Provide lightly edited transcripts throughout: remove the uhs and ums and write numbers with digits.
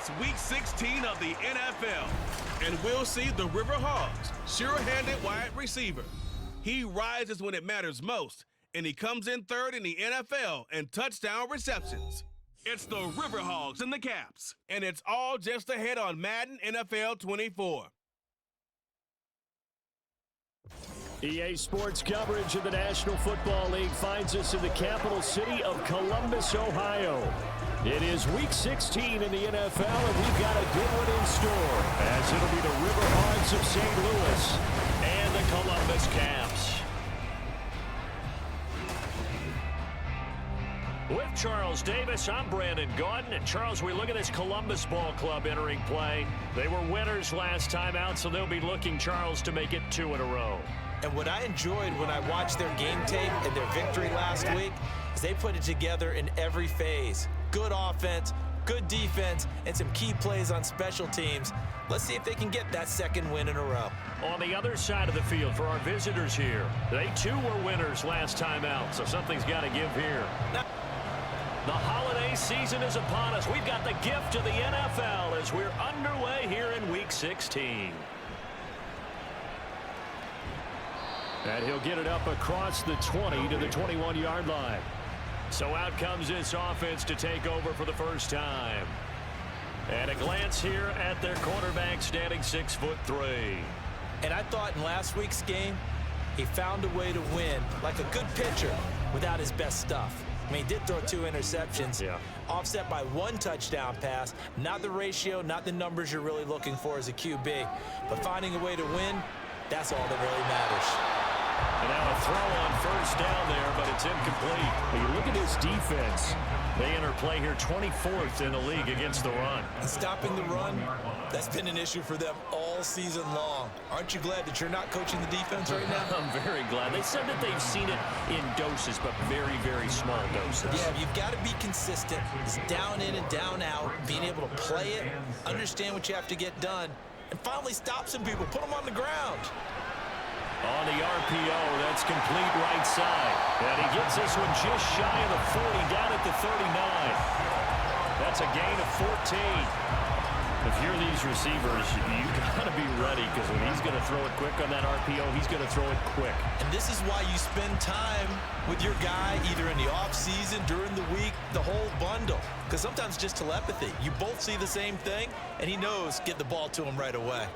It's Week 16 of the NFL, and we'll see the River Hogs, sure-handed wide receiver. He rises when it matters most, and he comes in third in the NFL in touchdown receptions. It's the River Hogs and the Caps, and it's all just ahead on Madden NFL 24. EA Sports coverage of the National Football League finds us in the capital city of Columbus, Ohio. It is Week 16 in the NFL, and we've got a good one in store, as it'll be the River Hogs of St. Louis and the Columbus Caps. With Charles Davis, I'm Brandon Gaudin. And Charles, we look at this Columbus Ball Club entering play. They were winners last time out, so they'll be looking, Charles, to make it 2 in a row. And what I enjoyed when I watched their game tape and their victory last week is they put it together in every phase. Good offense, good defense, and some key plays on special teams. Let's see if they can get that second win in a row. On the other side of the field for our visitors here, they too were winners last time out, so something's got to give here. The holiday season is upon us. We've got the gift of the NFL as we're underway here in Week 16. And he'll get it up across the 20 to the 21-yard line. So out comes this offense to take over for the first time. And a glance here at their quarterback standing 6'3". And I thought in last week's game, he found a way to win like a good pitcher without his best stuff. I mean, he did throw 2 interceptions, offset by 1 touchdown pass. Not the ratio, not the numbers you're really looking for as a QB. But finding a way to win, that's all that really matters. And now a throw on first down there, but it's incomplete. When you look at this defense, they enter play here 24th in the league against the run. And stopping the run, that's been an issue for them all season long. Aren't you glad that you're not coaching the defense right now? I'm very glad. They said that they've seen it in doses, but very, very small doses. Yeah, you've got to be consistent. It's down in and down out, being able to play it, understand what you have to get done, and finally stop some people, put them on the ground. On the RPO, that's complete right side. And he gets this one just shy of the 40, down at the 39. That's a gain of 14. If you're these receivers, you got to be ready, because when he's going to throw it quick on that RPO, he's going to throw it quick. And this is why you spend time with your guy, either in the offseason, during the week, the whole bundle. Because sometimes just telepathy. You both see the same thing, and he knows get the ball to him right away.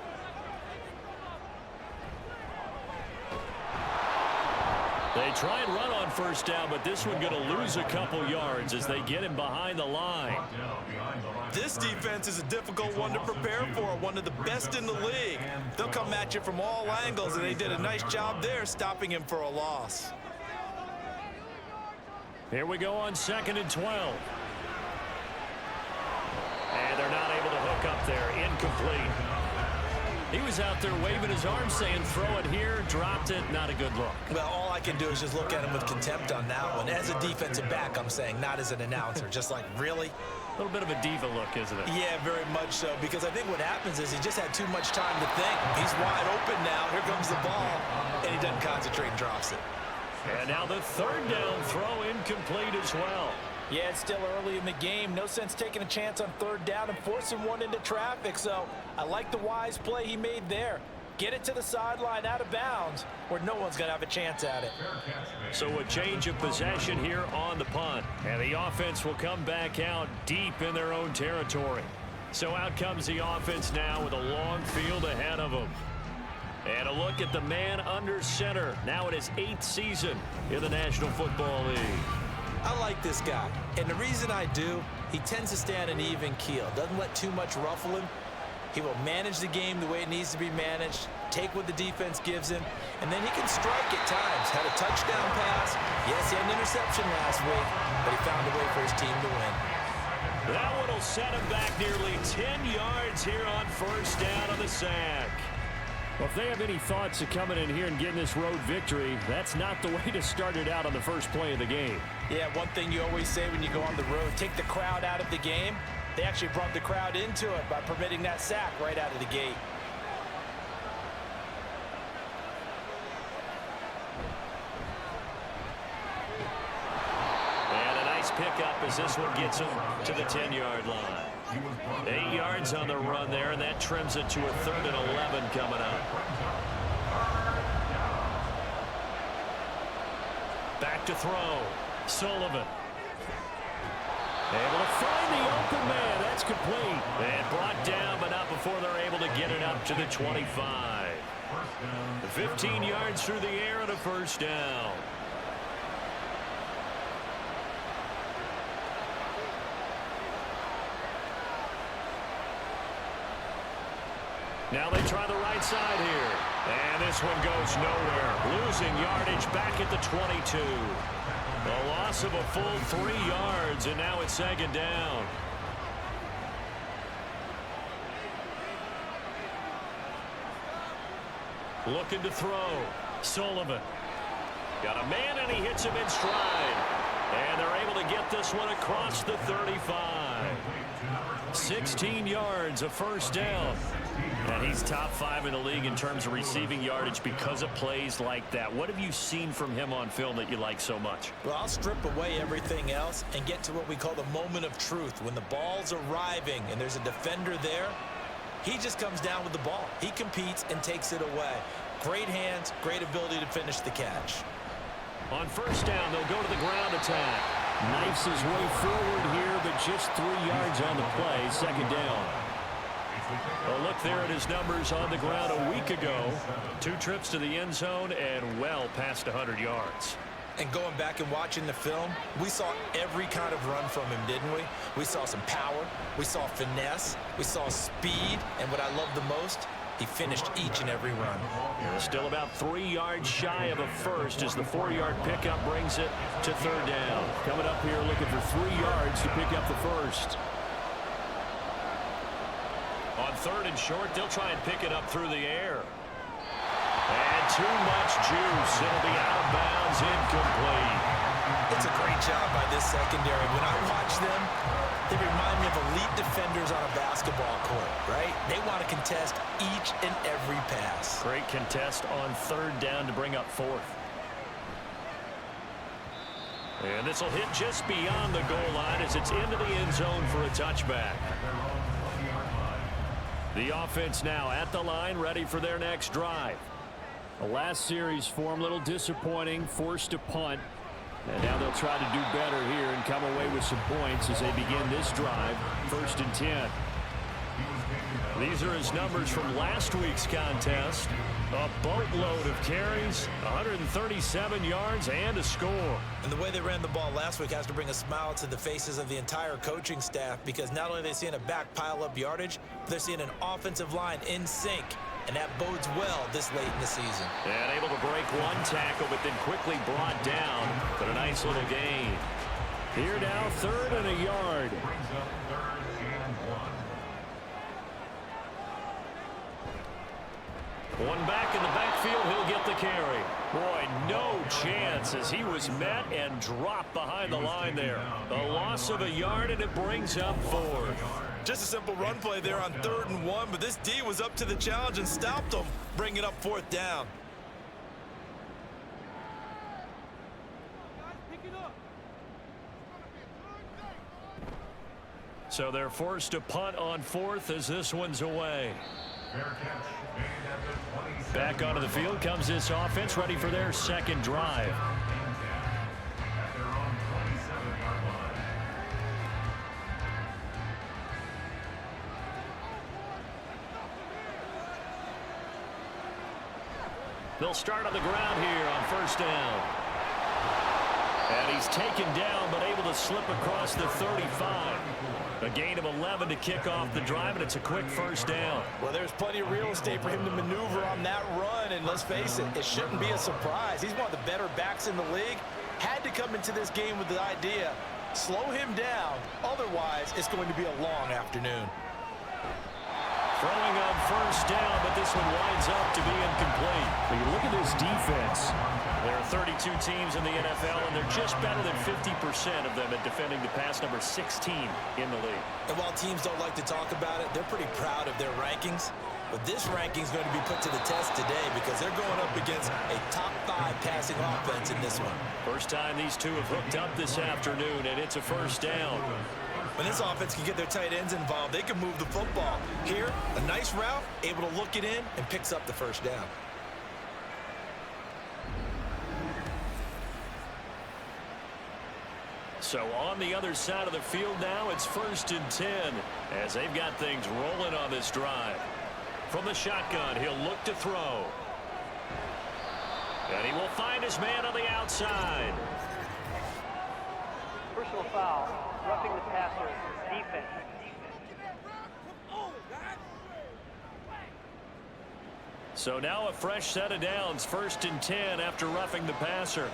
They try and run on first down, but this one going to lose a couple yards as they get him behind the line. This defense is a difficult one to prepare for, one of the best in the league. They'll come at you from all angles, and they did a nice job there stopping him for a loss. Here we go on 2nd and 12. And they're not able to hook up there. Incomplete. He was out there waving his arms saying, throw it here, dropped it, not a good look. Well, all I can do is just look at him with contempt on that one. As a defensive back, I'm saying, not as an announcer. Just like, really? A little bit of a diva look, isn't it? Yeah, very much so, because I think what happens is he just had too much time to think. He's wide open now. Here comes the ball, and he doesn't concentrate and drops it. And now the 3rd down throw incomplete as well. Yeah, it's still early in the game. No sense taking a chance on 3rd down and forcing one into traffic. So I like the wise play he made there. Get it to the sideline out of bounds where no one's going to have a chance at it. So a change of possession here on the punt. And the offense will come back out deep in their own territory. So out comes the offense now with a long field ahead of them. And a look at the man under center. Now in his 8th season in the National Football League. I like this guy, and the reason I do, he tends to stay on an even keel. Doesn't let too much ruffle him. He will manage the game the way it needs to be managed, take what the defense gives him, and then he can strike at times. Had a touchdown pass. Yes, he had an interception last week, but he found a way for his team to win. That one will set him back nearly 10 yards here on first down on the sack. Well, if they have any thoughts of coming in here and getting this road victory, that's not the way to start it out on the first play of the game. Yeah, one thing you always say when you go on the road, take the crowd out of the game. They actually brought the crowd into it by permitting that sack right out of the gate. pickup as this one gets him to the 10-yard line. 8 yards on the run there, and that trims it to a 3rd and 11 coming up. Back to throw. Sullivan. Able to find the open man. That's complete. And brought down, but not before they're able to get it up to the 25. 15 yards through the air and a first down. Now they try the right side here. And this one goes nowhere. Losing yardage back at the 22. A loss of a full 3 yards, and now it's 2nd down. Looking to throw. Sullivan. Got a man, and he hits him in stride. And they're able to get this one across the 35. 16 yards, a first down. And he's top 5 in the league in terms of receiving yardage because of plays like that. What have you seen from him on film that you like so much? Well, I'll strip away everything else and get to what we call the moment of truth. When the ball's arriving and there's a defender there, he just comes down with the ball. He competes and takes it away. Great hands, great ability to finish the catch. On first down, they'll go to the ground attack. Knifes his way forward here, but just 3 yards on the play. 2nd down. A look there at his numbers on the ground a week ago. 2 trips to the end zone and well past 100 yards. And going back and watching the film, we saw every kind of run from him, didn't we? We saw some power, we saw finesse, we saw speed, and what I love the most, he finished each and every run. Still about 3 yards shy of a first as the 4-yard pickup brings it to 3rd down. Coming up here looking for 3 yards to pick up the first. On 3rd and short, they'll try and pick it up through the air. And too much juice. It'll be out of bounds, incomplete. It's a great job by this secondary. When I watch them, they remind me of elite defenders on a basketball court, right? They want to contest each and every pass. Great contest on 3rd down to bring up 4th. And this will hit just beyond the goal line as it's into the end zone for a touchback. The offense now at the line, ready for their next drive. The last series for him, a little disappointing, forced to punt. And now they'll try to do better here and come away with some points as they begin this drive. 1st and 10. These are his numbers from last week's contest. A boatload of carries, 137 yards, and a score. And the way they ran the ball last week has to bring a smile to the faces of the entire coaching staff, because not only are they seeing a back pile up yardage, but they're seeing an offensive line in sync. And that bodes well this late in the season. And able to break one tackle, but then quickly brought down. But a nice little gain. Here now, 3rd and a yard. One back in the backfield, he'll get the carry. Boy, no chance as he was met and dropped behind the line there. A loss of a yard, and it brings up 4th. Just a simple run play there on 3rd and 1, but this D was up to the challenge and stopped him, bringing up 4th down. So they're forced to punt on 4th as this one's away. Back onto the field comes this offense, ready for their 2nd drive. They'll start on the ground here on 1st down. And he's taken down, but able to slip across the 35. A gain of 11 to kick off the drive, and it's a quick 1st down. Well, there's plenty of real estate for him to maneuver on that run, and let's face it, it shouldn't be a surprise. He's one of the better backs in the league. Had to come into this game with the idea, slow him down, otherwise it's going to be a long afternoon. Throwing on 1st down, but this one winds up to be incomplete. When you look at this defense, there are 32 teams in the NFL, and they're just better than 50% of them at defending the pass, number 16 in the league. And while teams don't like to talk about it, they're pretty proud of their rankings. But this ranking is going to be put to the test today because they're going up against a top 5 passing offense in this one. First time these two have hooked up this afternoon, and it's a first down. When this offense can get their tight ends involved, they can move the football. Here, a nice route, able to look it in, and picks up the first down. So on the other side of the field now, it's 1st and 10 as they've got things rolling on this drive. From the shotgun, he'll look to throw. And he will find his man on the outside. Personal foul, roughing the passer, defense. So now a fresh set of downs, 1st and 10 after roughing the passer.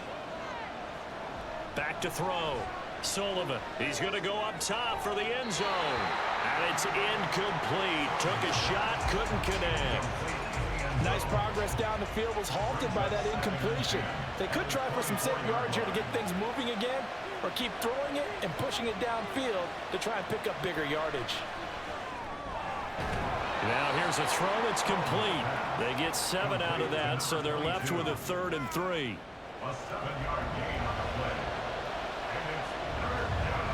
Back to throw. Sullivan, he's going to go up top for the end zone. And it's incomplete. Took a shot, couldn't connect. Nice progress down the field, was halted by that incompletion. They could try for some safe yards here to get things moving again, or keep throwing it and pushing it downfield to try and pick up bigger yardage. Now here's a throw that's complete. They get 7 out of that, so they're left with a 3rd and 3. A 7-yard gain on the play. And it's 3rd down.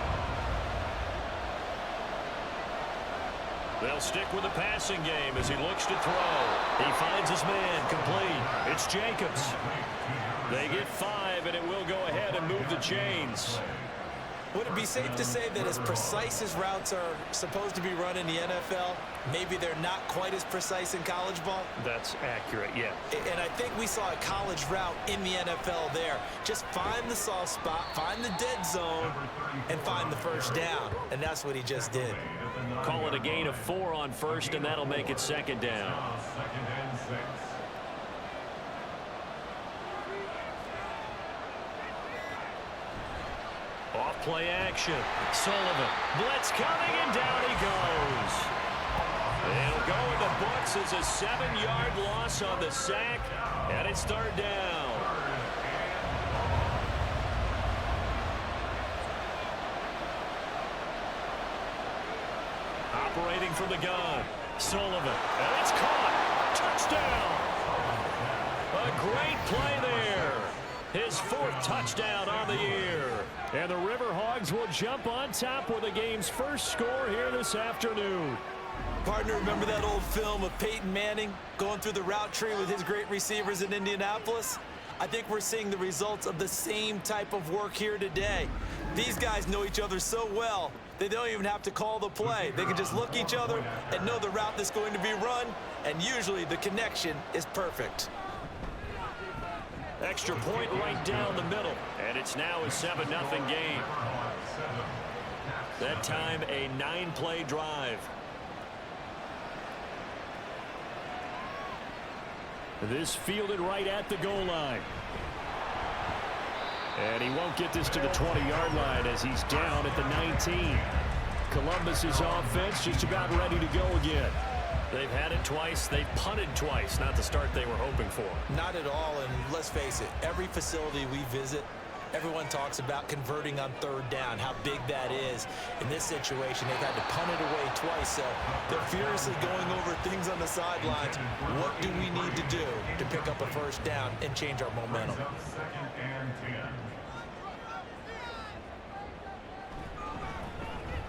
They'll stick with the passing game as he looks to throw. He finds his man, complete. It's Jacobs. They get 5, and it will go ahead and move the chains. Would it be safe to say that as precise as routes are supposed to be run in the NFL, maybe they're not quite as precise in college ball? That's accurate, yeah. And I think we saw a college route in the NFL there. Just find the soft spot, find the dead zone, and find the first down. And that's what he just did. Call it a gain of 4 on 1st, and that'll make it 2nd down. 2nd and 6. Off play action. Sullivan. Blitz coming, and down he goes. It'll go in the books as a 7-yard loss on the sack, and it's 3rd down. Operating from the gun. Sullivan. And it's caught. Touchdown. A great play there. His 4th touchdown on the year. And the River Hogs will jump on top with the game's first score here this afternoon. Partner, remember that old film of Peyton Manning going through the route tree with his great receivers in Indianapolis? I think we're seeing the results of the same type of work here today. These guys know each other so well, they don't even have to call the play. They can just look each other and know the route that's going to be run, and usually the connection is perfect. Extra point right down the middle, and it's now a 7-0 game. That time a 9-play drive. This fielded right at the goal line. And he won't get this to the 20-yard line as he's down at the 19. Columbus's offense just about ready to go again. They've had it twice. They've punted twice. Not the start they were hoping for. Not at all, and let's face it, every facility we visit, everyone talks about converting on 3rd down, how big that is. In this situation, they've had to punt it away twice, so they're furiously going over things on the sidelines. What do we need to do to pick up a first down and change our momentum? 2nd and 10.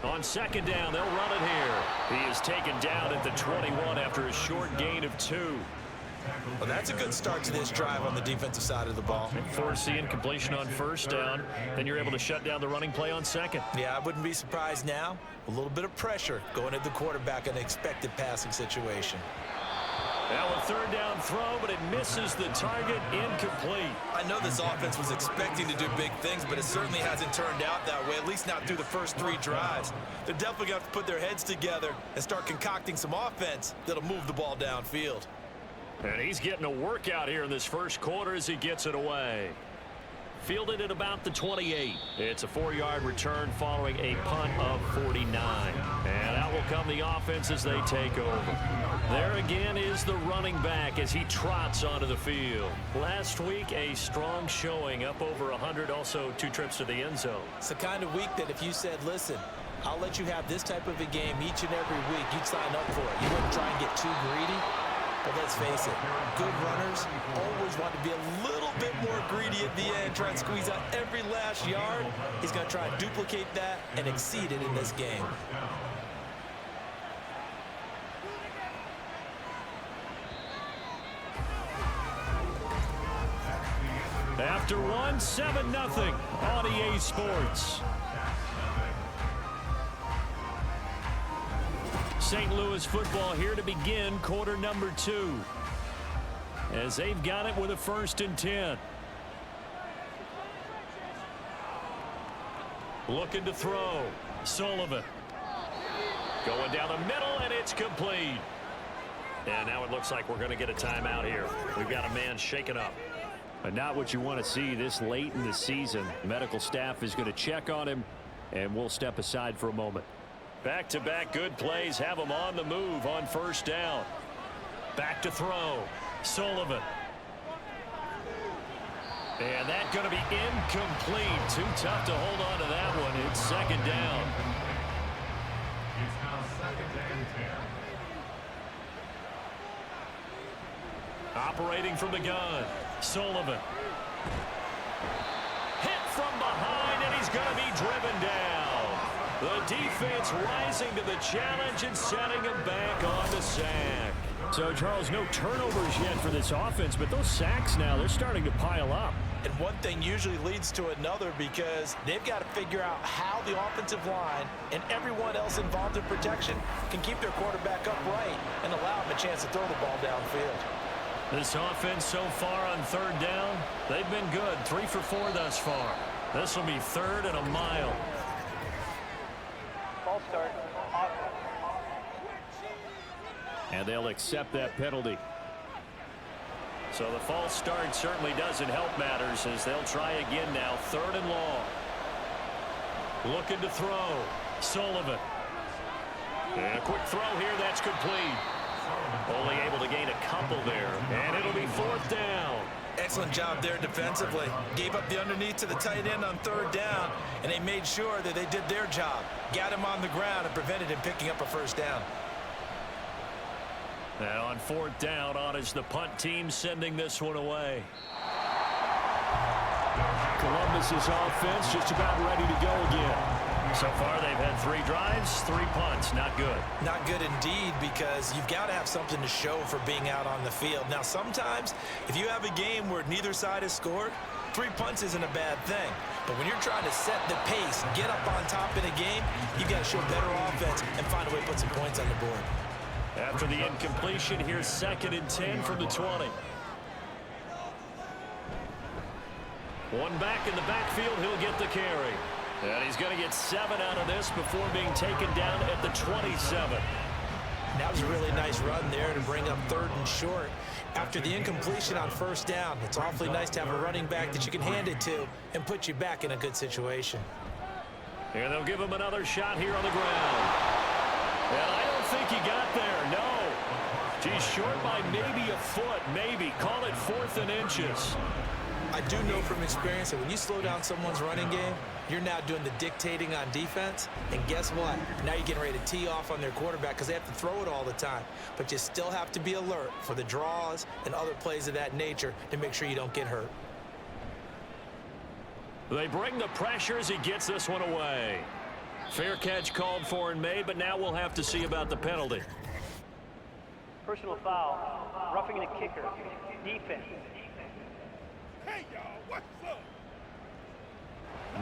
On 2nd down, they'll run it here. He is taken down at the 21 after a short gain of 2. Well, that's a good start to this drive on the defensive side of the ball. Force the incompletion on 1st down. Then you're able to shut down the running play on 2nd. Yeah, I wouldn't be surprised now. A little bit of pressure going at the quarterback in an expected passing situation. Now a 3rd down throw, but it misses the target, incomplete. I know this offense was expecting to do big things, but it certainly hasn't turned out that way, at least not through the first 3 drives. They're definitely going to have to put their heads together and start concocting some offense that'll move the ball downfield. And he's getting a workout here in this first quarter as he gets it away. Fielded at about the 28. It's a 4-yard return following a punt of 49. And out will come the offense as they take over. There again is the running back as he trots onto the field. Last week, a strong showing, up over 100, also 2 trips to the end zone. It's the kind of week that if you said, listen, I'll let you have this type of a game each and every week. You'd sign up for it. You wouldn't try and get too greedy. But let's face it, good runners always want to be a little bit more greedy at the end, try and squeeze out every last yard. He's going to try and duplicate that and exceed it in this game. After one, 7-0 on EA Sports. St. Louis football here to begin quarter number 2. As they've got it with a 1st and 10. Looking to throw. Sullivan. Going down the middle, and it's complete. And now it looks like we're going to get a timeout here. We've got a man shaken up. But not what you want to see this late in the season. Medical staff is going to check on him, and we'll step aside for a moment. Back-to-back good plays have them on the move on 1st down. Back to throw. Sullivan. And that's going to be incomplete. Too tough to hold on to that one. It's 2nd down. It's now 2nd and 10. Operating from the gun. Sullivan. Hit from behind, and he's going to be driven down. The defense rising to the challenge and setting him back on the sack. So, Charles, no turnovers yet for this offense, but those sacks now, they're starting to pile up. And one thing usually leads to another because they've got to figure out how the offensive line and everyone else involved in protection can keep their quarterback upright and allow him a chance to throw the ball downfield. This offense so far on 3rd down, they've been good. 3 for 4 thus far. This will be 3rd and a mile. Ball start. And they'll accept that penalty. So the false start certainly doesn't help matters as they'll try again now. 3rd and long. Looking to throw. Sullivan. And a quick throw here. That's complete. Only able to gain a couple there. And it'll be 4th down. Excellent job there defensively. Gave up the underneath to the tight end on 3rd down, and they made sure that they did their job. Got him on the ground and prevented him picking up a 1st down. And on 4th down, on is the punt team sending this one away. Columbus's offense just about ready to go again. So far, they've had 3 drives, 3 punts. Not good. Not good indeed, because you've got to have something to show for being out on the field. Now, sometimes, if you have a game where neither side has scored, 3 punts isn't a bad thing. But when you're trying to set the pace, get up on top in a game, you've got to show better offense and find a way to put some points on the board. After the incompletion, here's 2nd and 10 from the 20. One back in the backfield, he'll get the carry. And he's going to get 7 out of this before being taken down at the 27. That was a really nice run there to bring up 3rd and short. After the incompletion on 1st down, it's awfully nice to have a running back that you can hand it to and put you back in a good situation. And they'll give him another shot here on the ground. And I don't think he got there, no. He's short by maybe a foot, maybe. Call it 4th and inches. I do know from experience that when you slow down someone's running game, you're now doing the dictating on defense. And guess what? Now you're getting ready to tee off on their quarterback because they have to throw it all the time. But you still have to be alert for the draws and other plays of that nature to make sure you don't get hurt. They bring the pressure as he gets this one away. Fair catch called for and made, but now we'll have to see about the penalty. Personal foul. Roughing the kicker. Defense. Hey, y'all, what's up?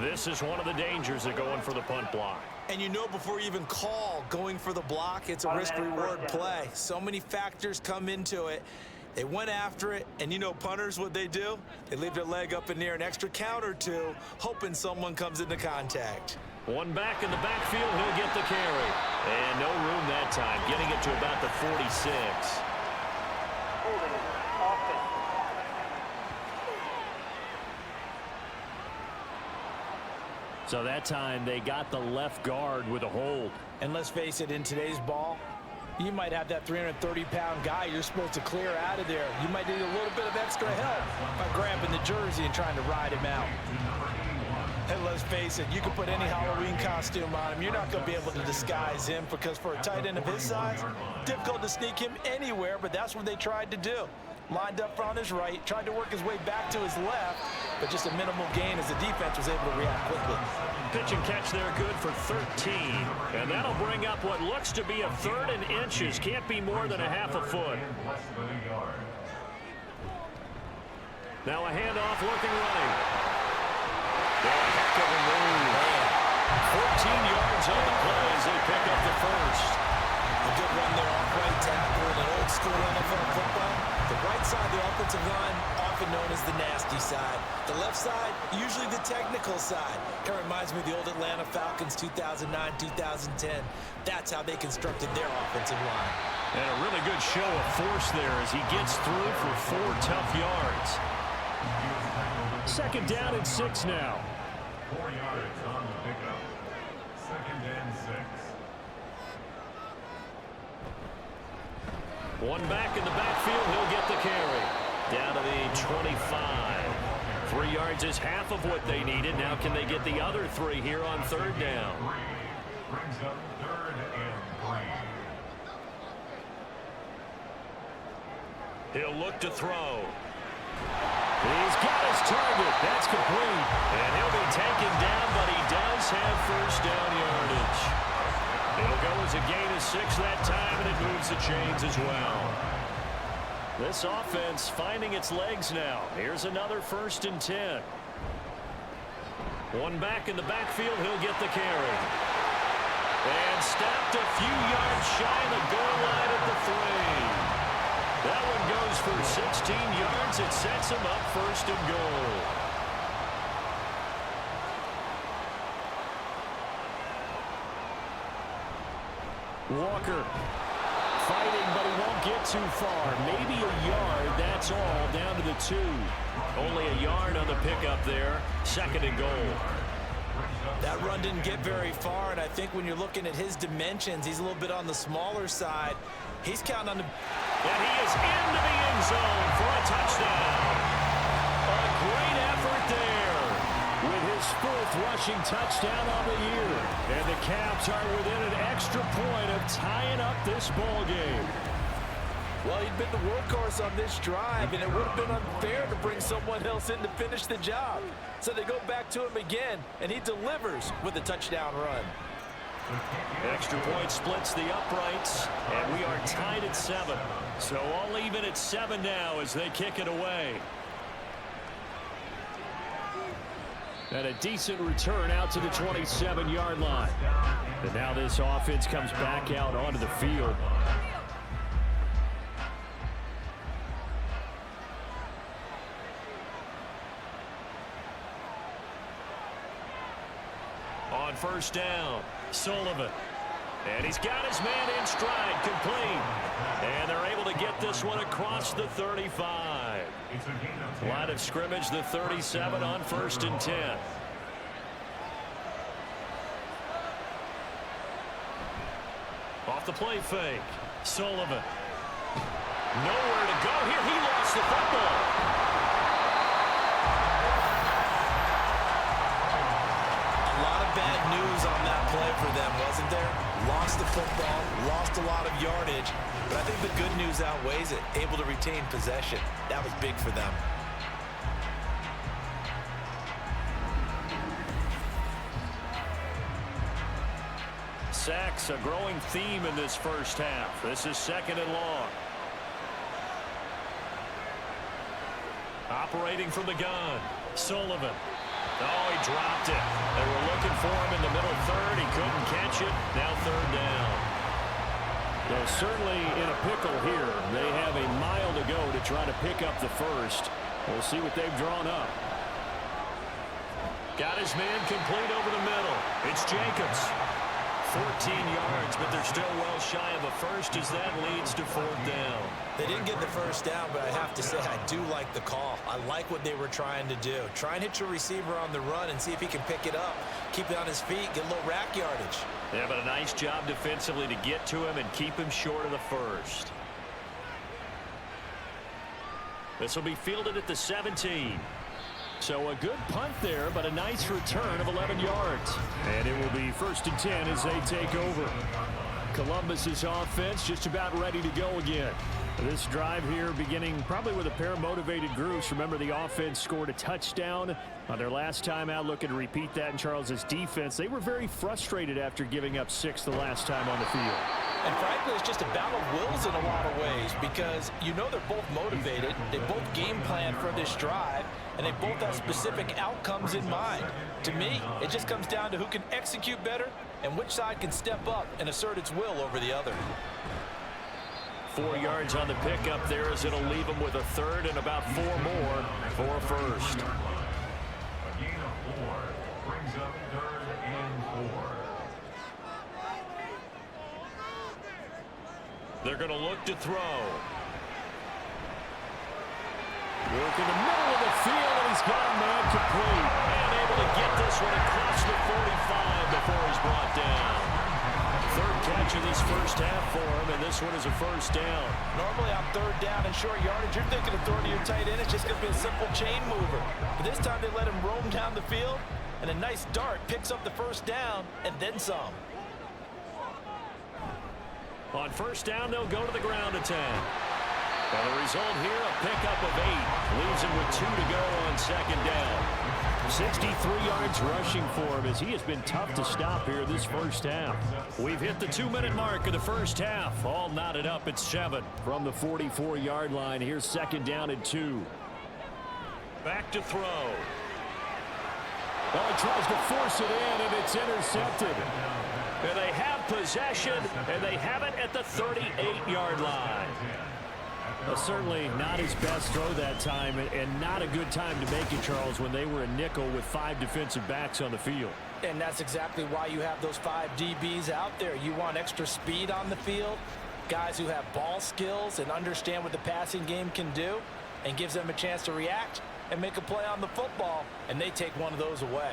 This is one of the dangers of going for the punt block. And you know before you even call going for the block, it's a risk-reward play. So many factors come into it. They went after it, and you know punters, what they do? They leave their leg up in the air an extra count or two, hoping someone comes into contact. One back in the backfield, he'll get the carry. And no room that time, getting it to about the 46. Holding. Offense. So that time they got the left guard with a hold. And let's face it, in today's ball, you might have that 330-pound guy you're supposed to clear out of there. You might need a little bit of extra help by grabbing the jersey and trying to ride him out. And let's face it, you can put any Halloween costume on him. You're not going to be able to disguise him because for a tight end of his size, difficult to sneak him anywhere, but that's what they tried to do. Lined up on his right, tried to work his way back to his left, but just a minimal gain as the defense was able to react quickly. Pitch and catch there good for 13. And that'll bring up what looks to be a 3rd and inches. Can't be more than a half a foot. Now a handoff looking running. Heck of a move. 14 yards on the play as they pick up the first. A good run there off right tackle in old school NFL football. The right side of the offensive line, often known as the nasty side. The left side, usually the technical side. Kind of reminds me of the old Atlanta Falcons 2009-2010. That's how they constructed their offensive line. And a really good show of force there as he gets through for 4 tough yards. 2nd down and 6 now. 4 yards on the pickup. 2nd and 6. One back in the backfield, he'll get the carry. Down to the 25. 3 yards is half of what they needed. Now can they get the other 3 here on 3rd down? Brings up 3rd and 3. He'll look to throw. He's got his target. That's complete. And he'll be taken down, but he does have 1st down yardage. It'll go as a gain of 6 that time, and it moves the chains as well. This offense finding its legs now. Here's another 1st and 10. One back in the backfield, he'll get the carry. And stopped a few yards shy of the goal line at the 3. That one goes for 16 yards. It sets him up 1st and goal. Walker fighting, but he won't get too far. Maybe a yard, that's all, down to the 2. Only a yard on the pickup there. 2nd and goal. That run didn't get very far, and I think when you're looking at his dimensions, he's a little bit on the smaller side. He's counting on the... And he is into the end zone for a touchdown. A great effort there. With his 4th rushing touchdown on the year. And the Caps are within an extra point of tying up this ball game. Well, he'd been the workhorse on this drive, and it would have been unfair to bring someone else in to finish the job. So they go back to him again, and he delivers with a touchdown run. Extra point splits the uprights, and we are tied at 7. So all even at 7 now as they kick it away. And a decent return out to the 27-yard line. And now this offense comes back out onto the field. On 1st down, Sullivan. And he's got his man in stride, complete. And they're able to get this one across the 35. Line of scrimmage, the 37 on 1st and 10. Off the play fake, Sullivan. Nowhere to go here. He lost the football. A lot of bad news on that play for them, wasn't there? Lost the football, lost a lot of yardage, but I think the good news outweighs it. Able to retain possession. That was big for them. Sacks, a growing theme in this 1st half. This is 2nd and long. Operating from the gun, Sullivan. Oh, he dropped it. They were looking for him in the middle 3rd. He couldn't catch it. Now 3rd down. They're certainly in a pickle here. They have a mile to go to try to pick up the 1st. We'll see what they've drawn up. Got his man complete over the middle. It's Jacobs. 14 yards, but they're still well shy of a 1st as that leads to 4th down. They didn't get the 1st down, but I have to say I do like the call. I like what they were trying to do. Try and hit your receiver on the run and see if he can pick it up. Keep it on his feet, get a little rack yardage. Yeah, but a nice job defensively to get to him and keep him short of the 1st. This will be fielded at the 17. So a good punt there, but a nice return of 11 yards. And it will be 1st and 10 as they take over. Columbus's offense just about ready to go again. This drive here beginning probably with a pair of motivated groups. Remember, the offense scored a touchdown on their last time out. Looking to repeat that in Charles's defense. They were very frustrated after giving up 6 the last time on the field. And frankly, it's just a battle of wills in a lot of ways because you know they're both motivated. They both game plan for this drive, and they both have specific outcomes in mind. To me, it just comes down to who can execute better and which side can step up and assert its will over the other. 4 yards on the pickup there as it'll leave them with a third and about 4 more for a first. A gain of 4 brings up 3rd and 4. They're going to look to throw. Work in the middle of the field, and he's got a man complete. And able to get this one across the 45 before he's brought down. 3rd catch of this first half for him, and this one is a first down. Normally on 3rd down and short yardage, you're thinking of throwing to your tight end. It's just going to be a simple chain mover. But this time they let him roam down the field, and a nice dart picks up the first down and then some. On first down, they'll go to the ground attack. And the result here, a pickup of 8. Leaves him with 2 to go on 2nd down. 63 yards rushing for him as he has been tough to stop here this first half. We've hit the 2-minute mark of the first half. All knotted up at 7. From the 44-yard line, here's 2nd down and 2. Back to throw. Oh, he tries to force it in, and it's intercepted. And they have possession, and they have it at the 38-yard line. Certainly not his best throw that time, and not a good time to make it, Charles, when they were a nickel with 5 defensive backs on the field. And that's exactly why you have those 5 DBs out there. You want extra speed on the field, guys who have ball skills and understand what the passing game can do, and gives them a chance to react and make a play on the football, and they take one of those away.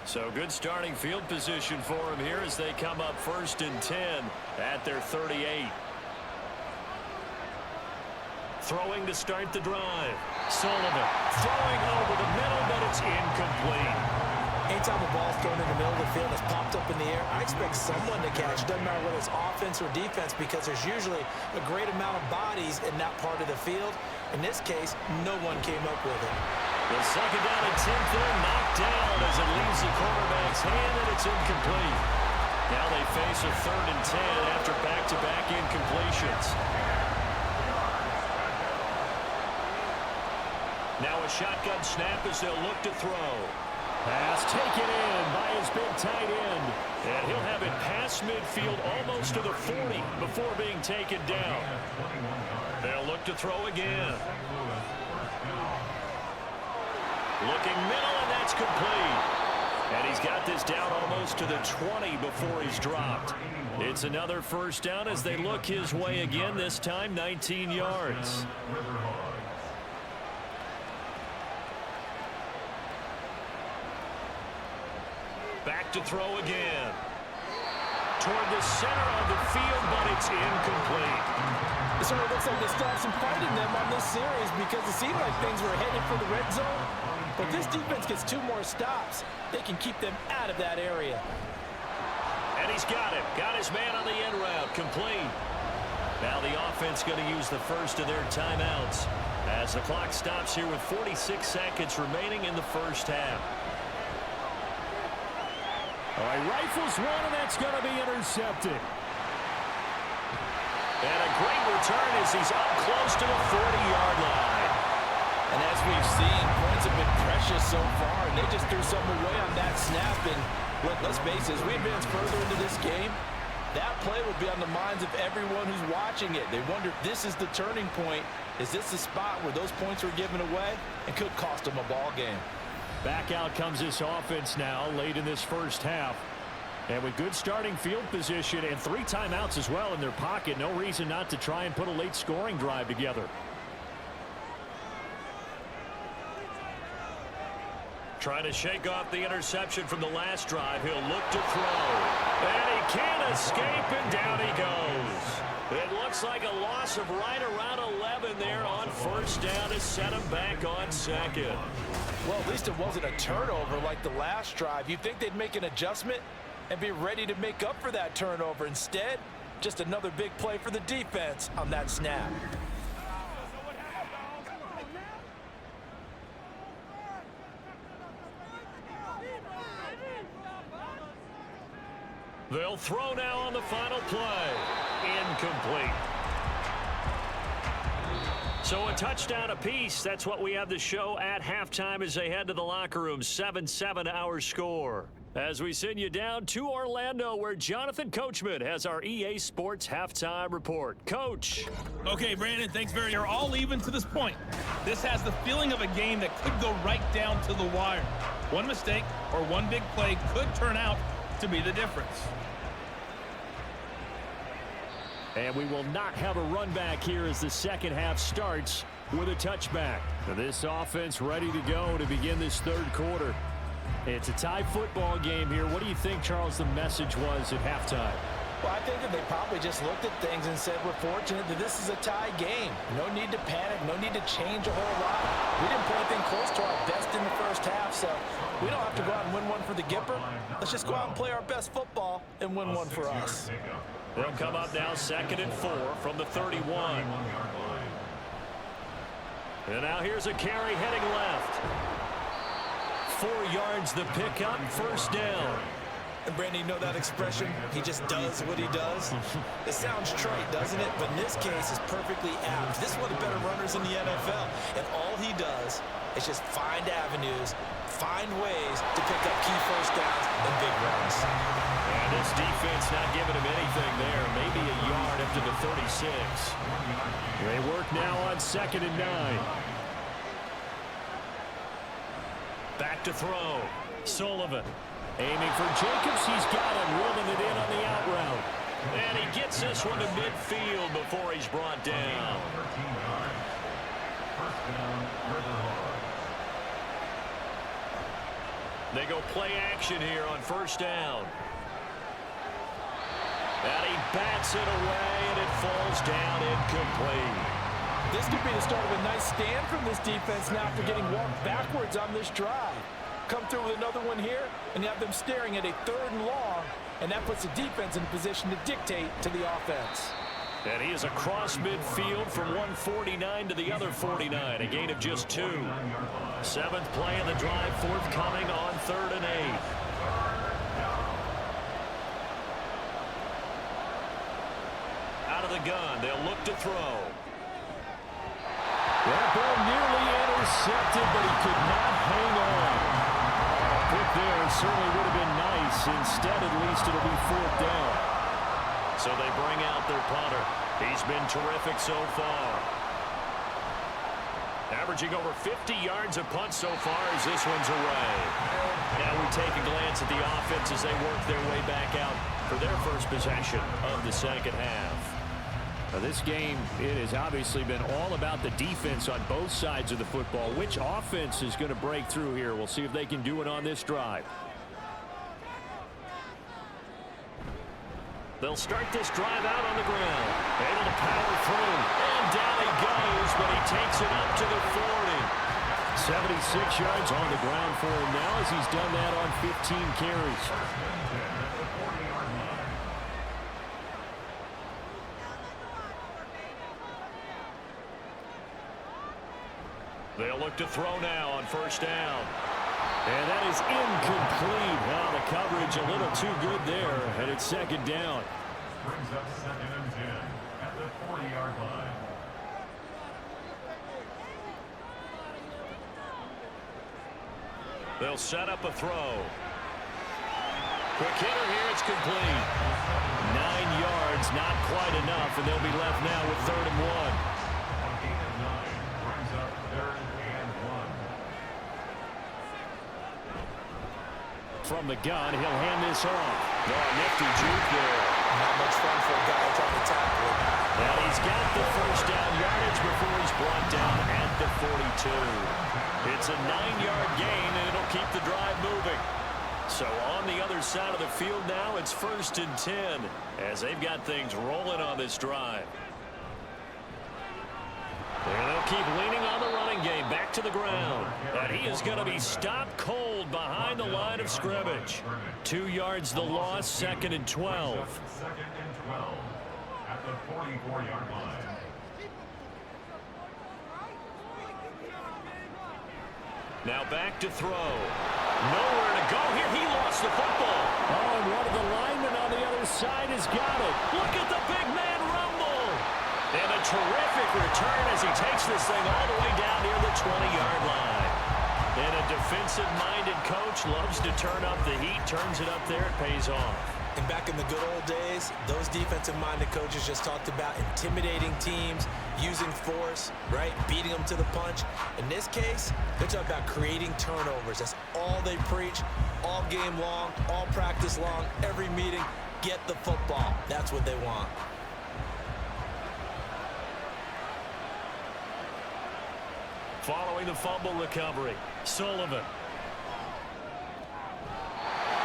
So good starting field position for him here as they come up 1st and 10 at their 38. Throwing to start the drive. Sullivan throwing over the middle, but it's incomplete. Anytime the ball's thrown in the middle of the field that's popped up in the air, I expect someone to catch. Doesn't matter whether it's offense or defense, because there's usually a great amount of bodies in that part of the field. In this case, no one came up with it. The 2nd down and 10 there, knocked down as it leaves the quarterback's hand, and it's incomplete. Now they face a 3rd and 10 after back-to-back incompletions. Now a shotgun snap as they'll look to throw. Pass taken in by his big tight end. And he'll have it past midfield almost to the 40 before being taken down. They'll look to throw again. Looking middle, and that's complete. And he's got this down almost to the 20 before he's dropped. It's another first down as they look his way again, this time 19 yards. Back to throw again. Toward the center of the field, but it's incomplete. It sort of looks like they still have some fight in them on this series because it seemed like things were headed for the red zone. But this defense gets 2 more stops. They can keep them out of that area. And he's got it. Got his man on the end route. Complete. Now the offense going to use the first of their timeouts as the clock stops here with 46 seconds remaining in the first half. All right, rifles one, and that's going to be intercepted. And a great return as he's up close to the 40-yard line. And as we've seen, points have been precious so far, and they just threw something away on that snap. And look, let's face it, as we advance further into this game, that play will be on the minds of everyone who's watching it. They wonder if this is the turning point. Is this the spot where those points were given away and could cost them a ball game? Back out comes this offense now late in this first half. And with good starting field position and 3 timeouts as well in their pocket, no reason not to try and put a late scoring drive together. Trying to shake off the interception from the last drive. He'll look to throw. And he can't escape, and down he goes. It looks like a loss of right around 11 there on first down to set him back on second. Well, at least it wasn't a turnover like the last drive. You'd think they'd make an adjustment and be ready to make up for that turnover. Instead, just another big play for the defense on that snap. They'll throw now on the final play. Incomplete. So a touchdown apiece. That's what we have to show at halftime as they head to the locker room. 7-7 our score. As we send you down to Orlando, where Jonathan Coachman has our EA Sports halftime report. Coach. Okay, Brandon, thanks very much. You're all even to this point. This has the feeling of a game that could go right down to the wire. One mistake or one big play could turn out to be the difference. And we will not have a run back here as the second half starts with a touchback. This offense ready to go to begin this third quarter. It's a tie football game here. What do you think, Charles, the message was at halftime? Well, I think that they probably just looked at things and said, we're fortunate that this is a tie game. No need to panic, no need to change a whole lot. We didn't play anything close to our best in the first half, so we don't have to go out and win one for the Gipper. Let's just go out and play our best football and win one for us. They'll come up now 2nd and 4 from the 31. And now here's a carry heading left. 4 yards the pickup, first down. And Brandon, you know that expression? He just does what he does. It sounds trite, doesn't it? But in this case, it's perfectly apt. This is one of the better runners in the NFL. And all he does is just find avenues, find ways to pick up key first downs and big runs. And this defense not giving him anything there. Maybe a yard up to the 36. They work now on 2nd and 9. Back to throw. Sullivan aiming for Jacobs. He's got him, reeling it in on the out route. And he gets this one to midfield before he's brought down. They go play action here on first down. And he bats it away, and it falls down incomplete. This could be the start of a nice stand from this defense now after getting walked backwards on this drive. Come through with another one here, and you have them staring at a 3rd and long, and that puts the defense in a position to dictate to the offense. And he is across midfield from 149 to the other 49, a gain of just 2. 7th play of the drive forthcoming on 3rd and 8. Out of the gun, they'll look to throw. That ball nearly intercepted, but he could not hang on. Pick there certainly would have been nice. Instead, at least, it'll be 4th down. So they bring out their punter. He's been terrific so far. Averaging over 50 yards a punt so far as this one's away. Now we take a glance at the offense as they work their way back out for their first possession of the second half. Now this game, it has obviously been all about the defense on both sides of the football. Which offense is going to break through here? We'll see if they can do it on this drive. They'll start this drive out on the ground. Able to power through. And down he goes, but he takes it up to the 40. 76 yards on the ground for him now as he's done that on 15 carries. They'll look to throw now on first down. And that is incomplete. Well, the coverage a little too good there, and it's 2nd down. Brings up 2nd and 10 at the 40-yard line. They'll set up a throw. Quick hitter here, it's complete. 9 yards, not quite enough, and they'll be left now with 3rd and 1. From the gun, he'll hand this off. Oh, nifty juke there. Not much fun for a guy trying to tackle it. And he's got the first down yardage before he's brought down at the 42. It's a 9-yard gain, and it'll keep the drive moving. So on the other side of the field now, it's 1st and 10 as they've got things rolling on this drive. And they'll keep leaning on the running game back to the ground. And he is going to be stopped cold behind the line of scrimmage. 2 yards the loss, 2nd and 12. 2nd and 12 at the 44-yard line. Now back to throw. Nowhere to go here. He lost the football. Oh, and one of the linemen on the other side has got it. Look at the big man rumble. And a terrific return as he takes this thing all the way down near the 20-yard line. And a defensive-minded coach loves to turn up the heat, turns it up there, it pays off. And back in the good old days, those defensive-minded coaches just talked about intimidating teams, using force, right, beating them to the punch. In this case, they're talking about creating turnovers. That's all they preach, all game long, all practice long, every meeting. Get the football. That's what they want. Following the fumble recovery, Sullivan.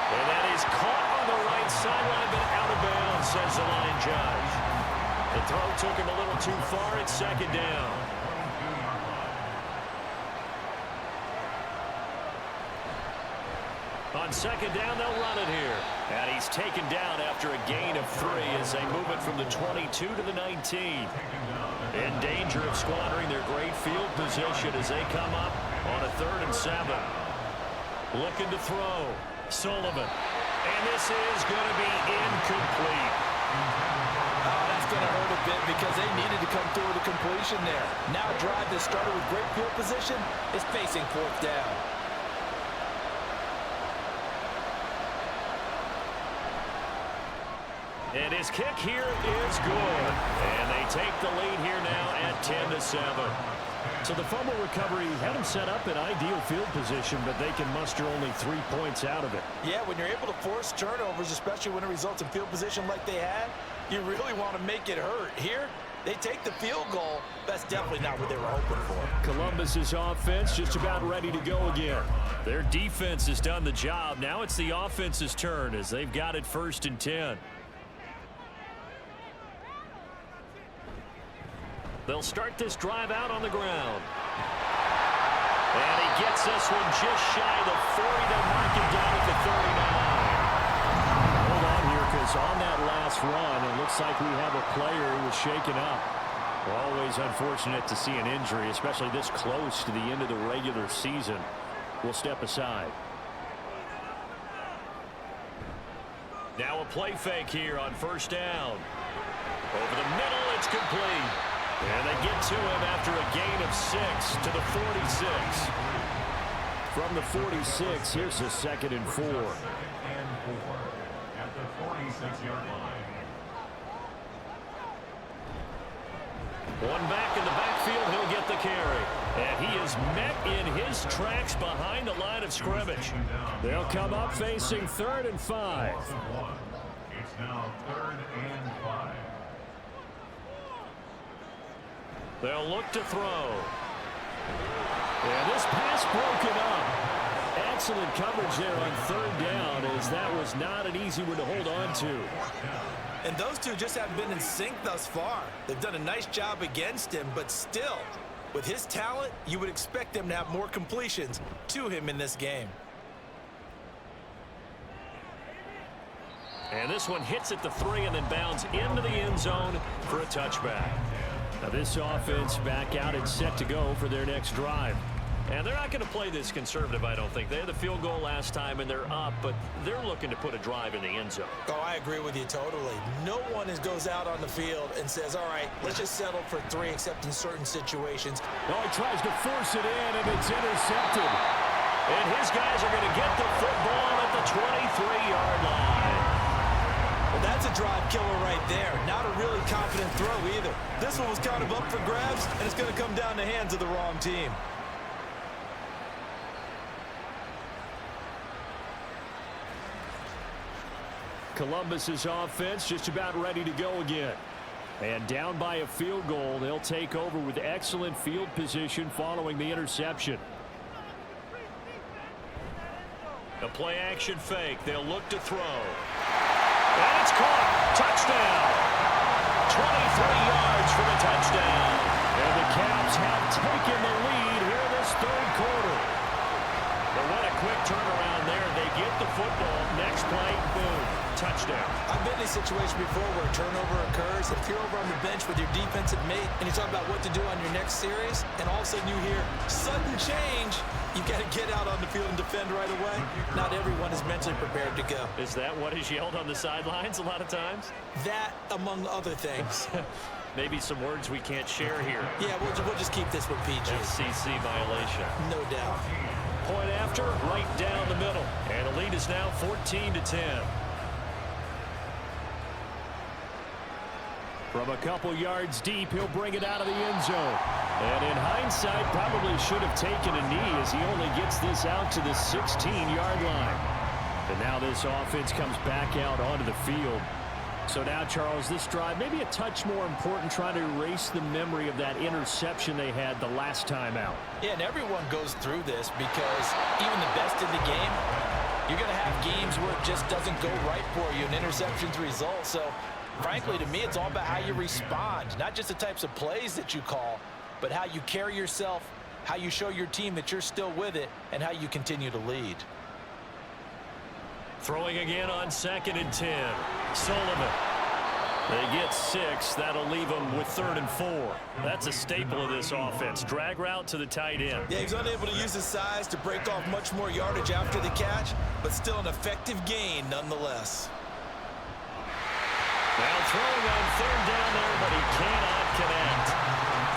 And that is caught on the right sideline, but out of bounds, says the line judge. The throw took him a little too far. It's 2nd down. On 2nd down, they'll run it here. And he's taken down after a gain of 3 as they move it from the 22 to the 19. In danger of squandering their great field position as they come up on a 3rd and 7. Looking to throw. Sullivan. And this is going to be incomplete. Oh, that's going to hurt a bit because they needed to come through with a completion there. Now a drive that started with great field position is facing 4th down. And his kick here is good. And they take the lead here now at 10-7. So the fumble recovery had them set up in ideal field position, but they can muster only 3 points out of it. Yeah, when you're able to force turnovers, especially when it results in field position like they had, you really want to make it hurt. Here, they take the field goal. That's definitely not what they were hoping for. Columbus's offense just about ready to go again. Their defense has done the job. Now it's the offense's turn as they've got it 1st and 10. They'll start this drive out on the ground. And he gets this one just shy of the 40. They'll mark him down at the 39. Hold on here, because on that last run, it looks like we have a player who was shaken up. Always unfortunate to see an injury, especially this close to the end of the regular season. We'll step aside. Now a play fake here on 1st down. Over the middle, it's complete. And they get to him after a gain of 6 to the 46. From the 46, here's a 2nd and 4. 2nd and 4 at the 46-yard line. One back in the backfield, he'll get the carry. And he is met in his tracks behind the line of scrimmage. They'll come up facing 3rd and 5. It's now 3rd and 5. They'll look to throw. And this pass broken up. Excellent coverage there on 3rd down, as that was not an easy one to hold on to. And those two just haven't been in sync thus far. They've done a nice job against him, but still, with his talent, you would expect them to have more completions to him in this game. And this one hits at the 3 and then bounds into the end zone for a touchback. Now this offense back out and set to go for their next drive. And they're not going to play this conservative, I don't think. They had the field goal last time, and they're up, but they're looking to put a drive in the end zone. Oh, I agree with you totally. No one goes out on the field and says, all right, let's just settle for 3, except in certain situations. Oh, he tries to force it in, and it's intercepted. And his guys are going to get the football at the 23-yard line. Well, that's a drive killer right there. Not a really confident throw either. This one was kind of up for grabs, and it's going to come down the hands of the wrong team. Columbus's offense just about ready to go again. And down by a field goal, they'll take over with excellent field position following the interception. A play-action fake. They'll look to throw. And it's caught. Touchdown. 23 yards for the touchdown. And the Caps have taken the lead here in this third quarter. But what a quick turnaround there. They get the football. Next play, boom, touchdown. I've been in a situation before where a turnover occurs. If you're over on the bench with your defensive mate and you talk about what to do on your next series, and all of a sudden you hear sudden change, you've got to get out on the field and defend right away. Not everyone is mentally prepared to go. Is that what is yelled on the sidelines a lot of times? That, among other things. Maybe some words we can't share here. Yeah, we'll just keep this one PG. FCC violation. No doubt. Point after, right down the middle. And the lead is now 14-10. From a couple yards deep, he'll bring it out of the end zone. And in hindsight, probably should have taken a knee as he only gets this out to the 16-yard line. And now this offense comes back out onto the field. So now, Charles, this drive maybe a touch more important, trying to erase the memory of that interception they had the last time out. Yeah, and everyone goes through this because even the best in the game, you're going to have games where it just doesn't go right for you, and interceptions result. So, frankly, to me, it's all about how you respond, not just the types of plays that you call, but how you carry yourself, how you show your team that you're still with it, and how you continue to lead. Throwing again on 2nd and 10. Sullivan. They get 6. That'll leave them with 3rd and 4. That's a staple of this offense. Drag route to the tight end. Yeah, he's unable to use his size to break off much more yardage after the catch, but still an effective gain nonetheless. Now throwing on 3rd down there, but he cannot connect.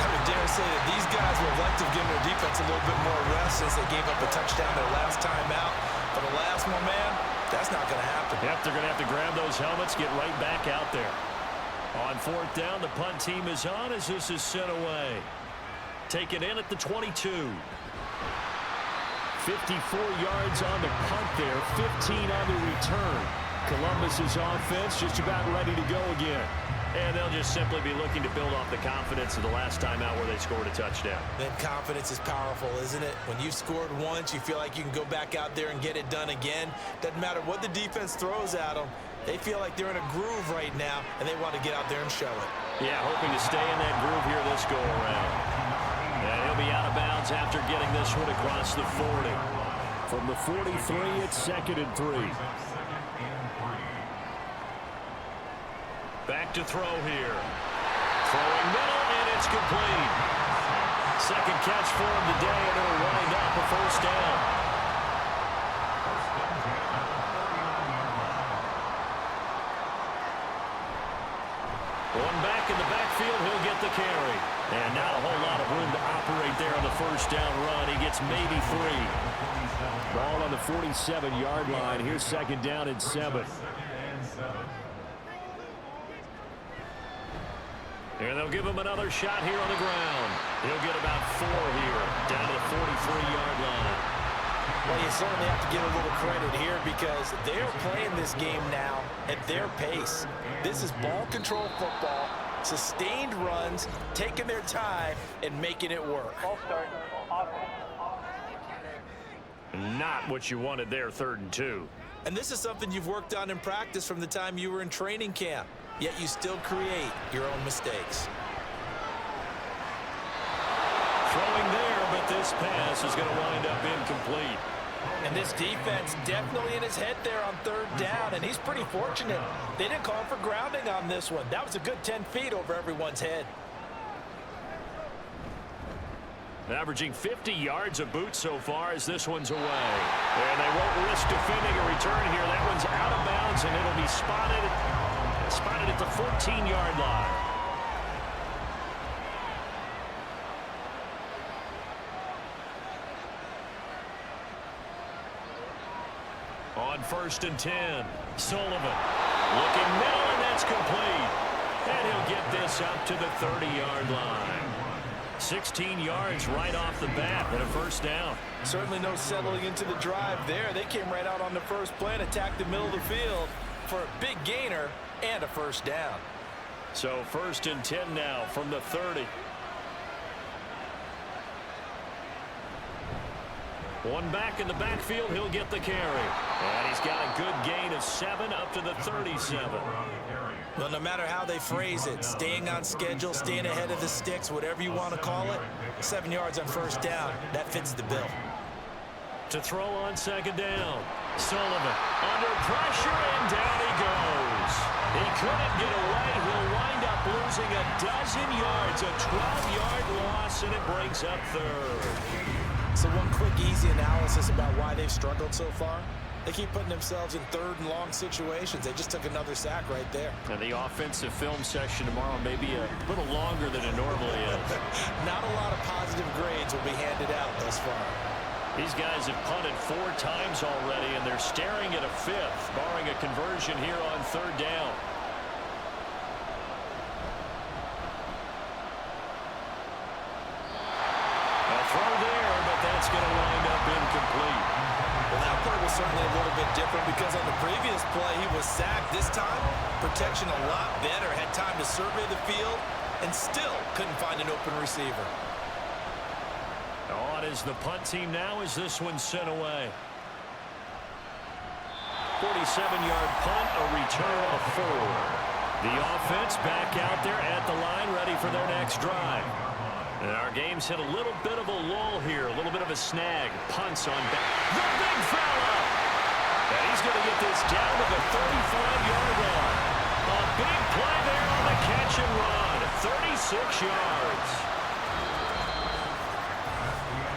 I would dare say that these guys would have liked to have given their defense a little bit more rest since they gave up a touchdown their last time out. For the last one, man, that's not going to happen. Yep, they're going to have to grab those helmets, get right back out there. On 4th down, the punt team is on as this is sent away. Taken in at the 22. 54 yards on the punt there, 15 on the return. Columbus's offense just about ready to go again. And they'll just simply be looking to build off the confidence of the last time out where they scored a touchdown. Then confidence is powerful, isn't it? When you've scored once, you feel like you can go back out there and get it done again. Doesn't matter what the defense throws at them. They feel like they're in a groove right now, and they want to get out there and show it. Yeah, hoping to stay in that groove here this go-around. And he'll be out of bounds after getting this one across the 40. From the 43, it's 2nd and 3. Back to throw here. Throwing middle, and it's complete. Second catch for him today, and it'll wind up a 1st down. One back in the backfield, he'll get the carry. And not a whole lot of room to operate there on the 1st down run. He gets maybe 3. Ball on the 47-yard line. Here's 2nd down and 7. And they'll give him another shot here on the ground. He'll get about 4 here, down to the 43-yard line. Well, you certainly have to give a little credit here because they're playing this game now at their pace. This is ball control football, sustained runs, taking their time, and making it work. Ball start. Not what you wanted there, 3rd and 2. And this is something you've worked on in practice from the time you were in training camp. Yet you still create your own mistakes. Throwing there, but this pass is going to wind up incomplete. And this defense definitely in his head there on 3rd down, and he's pretty fortunate. They didn't call for grounding on this one. That was a good 10 feet over everyone's head. Averaging 50 yards a boot so far as this one's away. And they won't risk defending a return here. That one's out of bounds, and it'll be spotted at the 14-yard line. On 1st and 10, Sullivan looking middle, and that's complete. And he'll get this up to the 30-yard line. 16 yards right off the bat and a 1st down. Certainly no settling into the drive there. They came right out on the first play and attacked the middle of the field for a big gainer and a 1st down. So 1st and 10 now from the 30. One back in the backfield, he'll get the carry. And he's got a good gain of 7 up to the 37. Well, no matter how they phrase it, staying on schedule, staying ahead of the sticks, whatever you want to call it, 7 yards on first down, that fits the bill. To throw on second down, Sullivan under pressure, and down he goes. He couldn't get away. He'll wind up losing a dozen yards, a 12-yard loss, and it brings up third. So one quick, easy analysis about why they've struggled so far. They keep putting themselves in third and long situations. They just took another sack right there. And the offensive film session tomorrow may be a little longer than it normally is. Not a lot of positive grades will be handed out thus far. These guys have punted 4 times already, and they're staring at a 5th, barring a conversion here on third down. A throw there, but that's going to wind up incomplete. Well, that play was certainly a little bit different because on the previous play, he was sacked. This time, protection a lot better. Had time to survey the field and still couldn't find an open receiver. On is the punt team now as this one's sent away. 47-yard punt, a return of 4. The offense back out there at the line, ready for their next drive. And our game's hit a little bit of a lull here, a little bit of a snag. Punts on back. The big fella! And he's going to get this down to the 35-yard line. A big play there on the catch and run. 36 yards.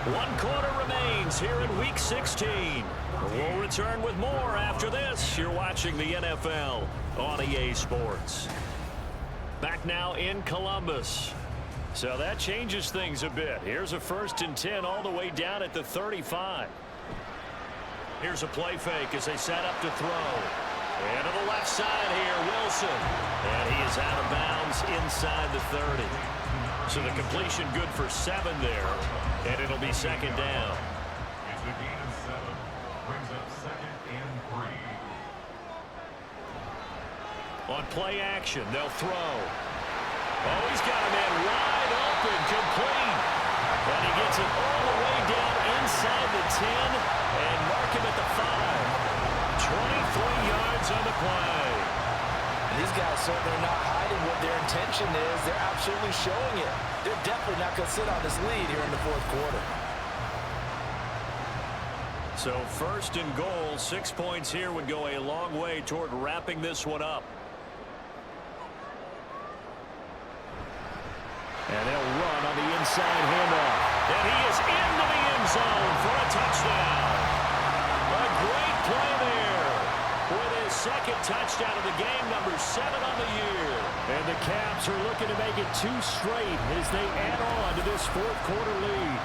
1 quarter remains here in Week 16. We'll return with more after this. You're watching the NFL on EA Sports. Back now in Columbus. So that changes things a bit. Here's a 1st and 10 all the way down at the 35. Here's a play fake as they set up to throw. And to the left side here, Wilson. And he is out of bounds inside the 30. So the completion good for 7 there. And it'll be second down. It's a gain of 7. Brings up 2nd and 3. On play action, they'll throw. Oh, he's got a man wide open, complete. And he gets it all the way down inside the 10 and mark him at the 5. 23 yards on the play. These guys certainly are not hiding what their intention is. They're absolutely showing it. They're definitely not going to sit on this lead here in the 4th quarter. So 1st and goal, 6 points here would go a long way toward wrapping this one up. And they'll run on the inside handoff. And he is into the end zone for a touchdown. A great play there. With his 2nd touchdown of the game, number 7 on the year. And the Caps are looking to make it 2 straight as they add on to this 4th quarter lead.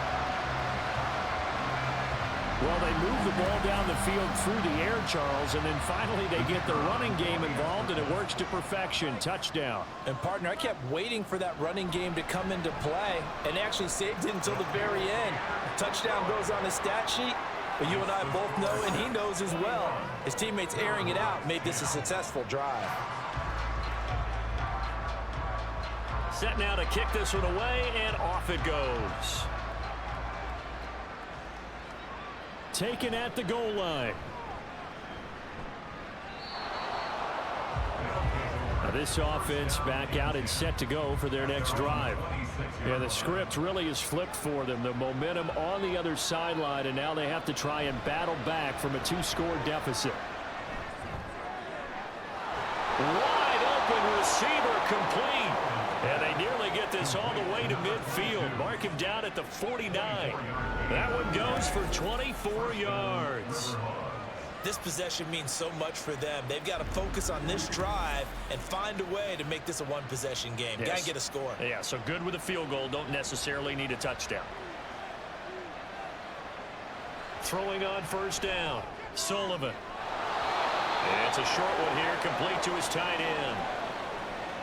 Well, they move the ball down the field through the air, Charles, and then finally they get the running game involved, and it works to perfection. Touchdown. And, partner, I kept waiting for that running game to come into play and actually saved it until the very end. Touchdown goes on the stat sheet, but you and I both know, and he knows as well, his teammates airing it out made this a successful drive. Set now to kick this one away, and off it goes. Taken at the goal line. Now this offense back out and set to go for their next drive. Yeah, the script really is flipped for them. The momentum on the other sideline, and now they have to try and battle back from a 2-score deficit. Wide open receiver complete. And they nearly get this all the way to midfield. Mark him down at the 49. That one goes for 24 yards. This possession means so much for them. They've got to focus on this drive and find a way to make this a 1-possession game. Yes. Got to get a score. Yeah, so good with a field goal. Don't necessarily need a touchdown. Throwing on first down. Sullivan. And it's a short one here, complete to his tight end.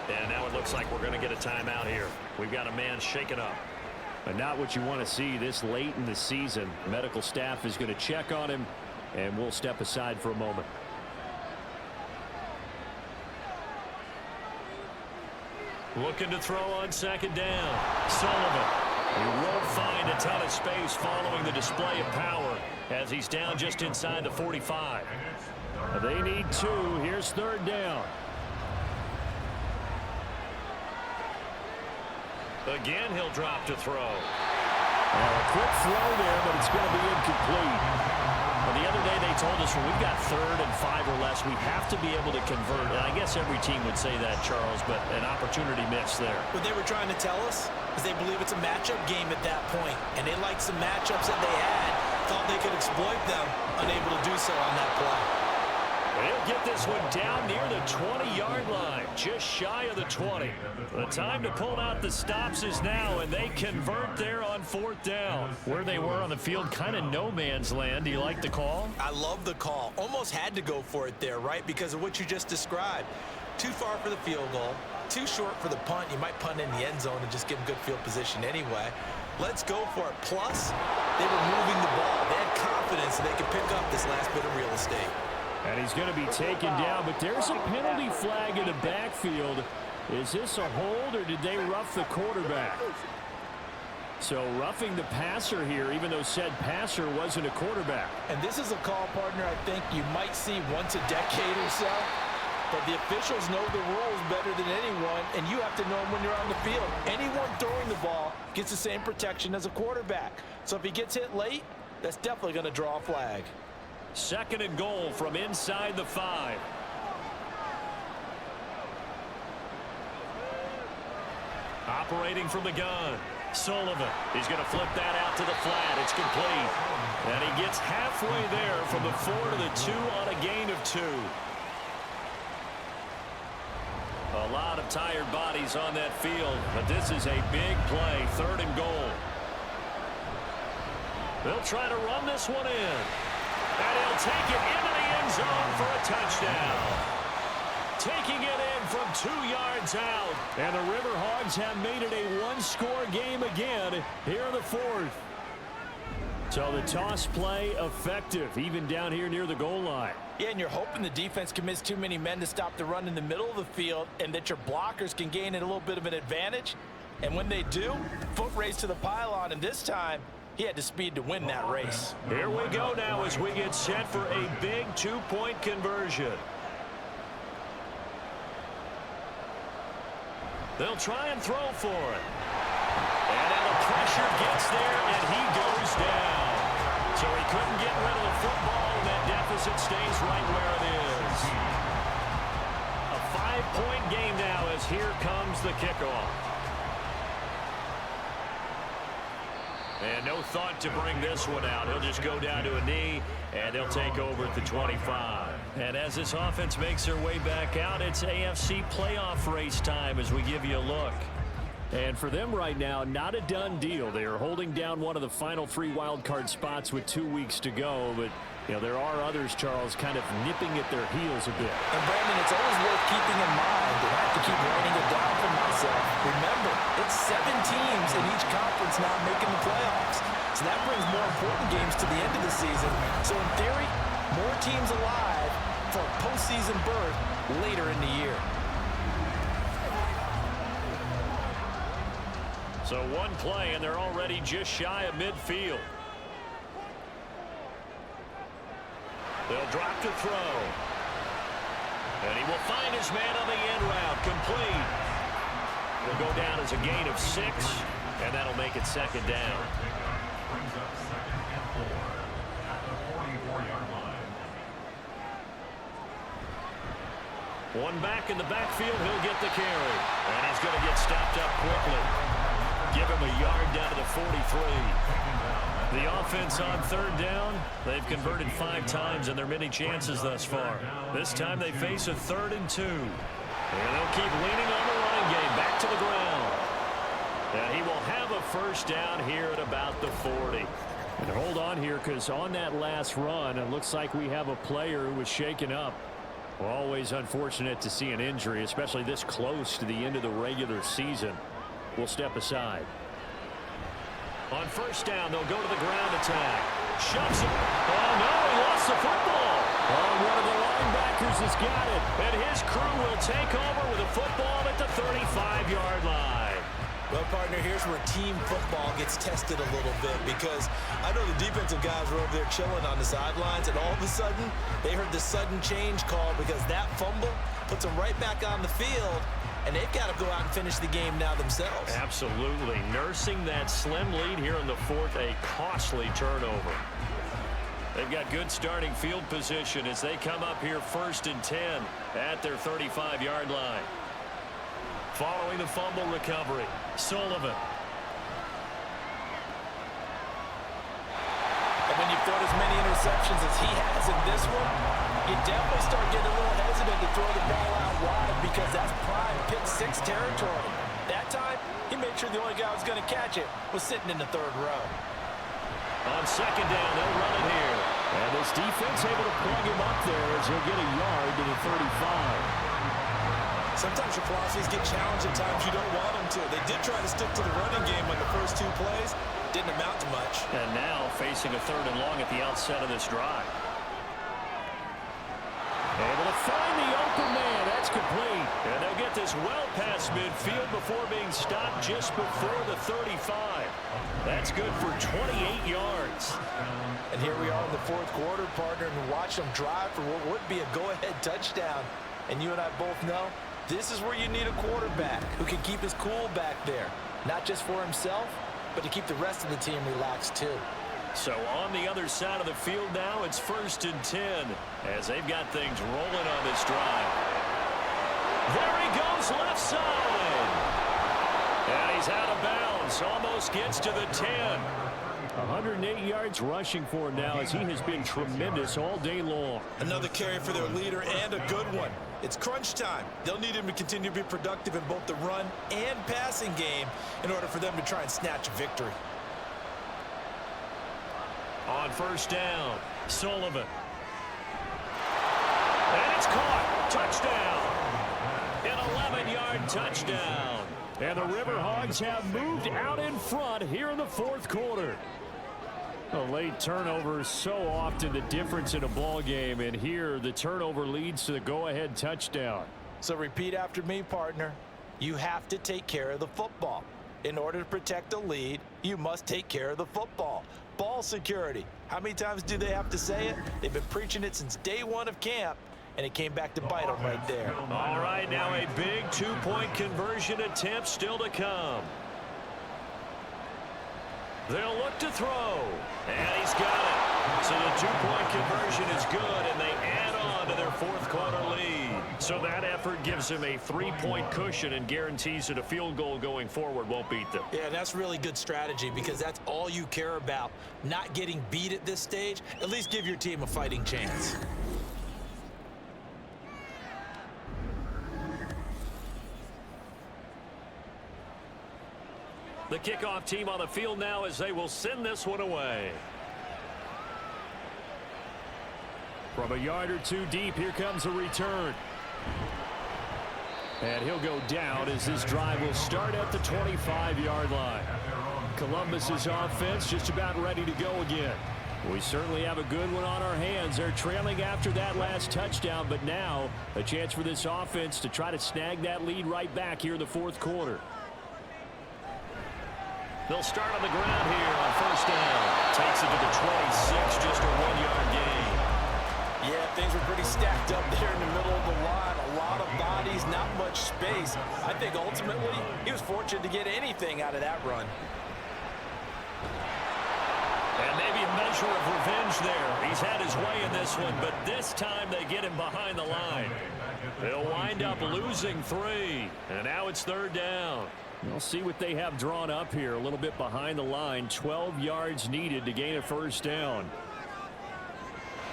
And now it looks like we're going to get a timeout here. We've got a man shaken up. But not what you want to see this late in the season. Medical staff is going to check on him, and we'll step aside for a moment. Looking to throw on second down. Sullivan. He won't find a ton of space following the display of power as he's down just inside the 45. They need 2. Here's third down. Again, he'll drop to throw. A quick throw there, but it's going to be incomplete. Well, the other day they told us when we've got 3rd and 5 or less, we have to be able to convert. And I guess every team would say that, Charles, but an opportunity missed there. What they were trying to tell us is they believe it's a matchup game at that point, and they liked some matchups that they had, thought they could exploit them, unable to do so on that play. They'll get this one down near the 20-yard line, just shy of the 20. The time to pull out the stops is now, and they convert there on 4th down. Where they were on the field, kind of no man's land. Do you like the call? I love the call. Almost had to go for it there, right, because of what you just described. Too far for the field goal, too short for the punt. You might punt in the end zone and just give them good field position anyway. Let's go for it. Plus, they were moving the ball. They had confidence that they could pick up this last bit of real estate. And he's going to be taken down, but there's a penalty flag in the backfield. Is this a hold, or did they rough the quarterback? So roughing the passer here, even though said passer wasn't a quarterback. And this is a call, partner, I think you might see once a decade or so. But the officials know the rules better than anyone, and you have to know them when you're on the field. Anyone throwing the ball gets the same protection as a quarterback. So if he gets hit late, that's definitely going to draw a flag. 2nd and goal from inside the 5. Operating from the gun, Sullivan. He's going to flip that out to the flat. It's complete. And he gets halfway there from the 4 to the 2 on a gain of 2. A lot of tired bodies on that field, but this is a big play. 3rd and goal. They'll try to run this one in. And he'll take it into the end zone for a touchdown. Taking it in from 2 yards out. And the River Hogs have made it a 1-score game again here in the 4th. So the toss play effective, even down here near the goal line. Yeah, and you're hoping the defense commits too many men to stop the run in the middle of the field and that your blockers can gain a little bit of an advantage. And when they do, foot race to the pylon, and this time, he had the speed to win that race. Here we go now as we get set for a big 2-point conversion. They'll try and throw for it. And now the pressure gets there, and he goes down. So he couldn't get rid of the football, and that deficit stays right where it is. A 5-point game now as here comes the kickoff. And no thought to bring this one out. He'll just go down to a knee, and they'll take over at the 25. And as this offense makes their way back out, it's AFC playoff race time as we give you a look. And for them right now, not a done deal. They are holding down one of the final 3 wildcard spots with 2 weeks to go. But, you know, there are others, Charles, kind of nipping at their heels a bit. And, Brandon, it's always worth keeping in mind, and I have to keep writing it down for myself. Remember, it's 7 teams in each conference now making the playoffs. So that brings more important games to the end of the season. So, in theory, more teams alive for a postseason berth later in the year. So one play, and they're already just shy of midfield. They'll drop to throw. And he will find his man on the end route. Complete. Will go down as a gain of 6, and that'll make it 2nd down. Brings up 2nd and 4 at the 44-yard line. One back in the backfield. He'll get the carry. And he's going to get stopped up quickly. Give him a yard down to the 43. The offense on 3rd down, they've converted 5 times in their many chances thus far. This time they face a 3rd and 2. And they'll keep leaning on the running game back to the ground. And he will have a 1st down here at about the 40. And hold on here, because on that last run, it looks like we have a player who was shaken up. Well, always unfortunate to see an injury, especially this close to the end of the regular season. We'll step aside. On 1st down, they'll go to the ground attack. Shoves it. Oh, no, he lost the football. Oh, one of the linebackers has got it. And his crew will take over with a football at the 35-yard line. Well, partner, here's where team football gets tested a little bit because I know the defensive guys were over there chilling on the sidelines, and all of a sudden, they heard the sudden change call because that fumble puts them right back on the field, and they've got to go out and finish the game now themselves. Absolutely. Nursing that slim lead here in the fourth, a costly turnover. They've got good starting field position as they come up here 1st and 10 at their 35-yard line. Following the fumble recovery, Sullivan. And when you throw as many interceptions as he has in this one, you definitely start getting a little hesitant to throw the ball out wide because that's prime pick 6 territory. That time, he made sure the only guy who was going to catch it was sitting in the 3rd row. On 2nd down, they'll run it here. And this defense able to plug him up there as he'll get a yard to the 35. Sometimes your philosophies get challenged at times you don't want them to. They did try to stick to the running game on the first 2 plays. Didn't amount to much. And now facing a 3rd and long at the outset of this drive. Able to find the open man. That's complete. And they'll get this well past midfield before being stopped just before the 35. That's good for 28 yards. And here we are in the 4th quarter, partner, and watch them drive for what would be a go-ahead touchdown. And you and I both know this is where you need a quarterback who can keep his cool back there. Not just for himself, but to keep the rest of the team relaxed too. So on the other side of the field now, it's 1st and 10 as they've got things rolling on this drive. There he goes left side. And he's out of bounds. Almost gets to the 10. 108 yards rushing for him now as he has been tremendous all day long. Another carry for their leader and a good one. It's crunch time. They'll need him to continue to be productive in both the run and passing game in order for them to try and snatch a victory. On 1st down, Sullivan. And it's caught. Touchdown. An 11-yard touchdown. And the River Hogs have moved out in front here in the 4th quarter. A late turnover is so often the difference in a ball game, and here the turnover leads to the go-ahead touchdown. So repeat after me, partner. You have to take care of the football. In order to protect a lead, you must take care of the football. Ball security. How many times do they have to say it? They've been preaching it since day 1 of camp, and it came back to bite them right there. All right, now a big 2-point conversion attempt still to come. They'll look to throw, and he's got it. So the 2-point conversion is good, and they add on to their 4th quarter lead. So that effort gives them a 3-point cushion and guarantees that a field goal going forward won't beat them. Yeah, that's really good strategy because that's all you care about. Not getting beat at this stage. At least give your team a fighting chance. The kickoff team on the field now as they will send this one away. From a yard or 2 deep, here comes a return. And he'll go down as this drive will start at the 25-yard line. Columbus's offense just about ready to go again. We certainly have a good one on our hands. They're trailing after that last touchdown, but now a chance for this offense to try to snag that lead right back here in the 4th quarter. They'll start on the ground here on 1st down. Takes it to the 26, just a 1-yard gain. Yeah, things were pretty stacked up there in the middle of the line. A lot of bodies, not much space. I think ultimately he was fortunate to get anything out of that run. And maybe a measure of revenge there. He's had his way in this one, but this time they get him behind the line. They'll wind up losing 3, and now it's 3rd down. We'll see what they have drawn up here. A little bit behind the line. 12 yards needed to gain a 1st down.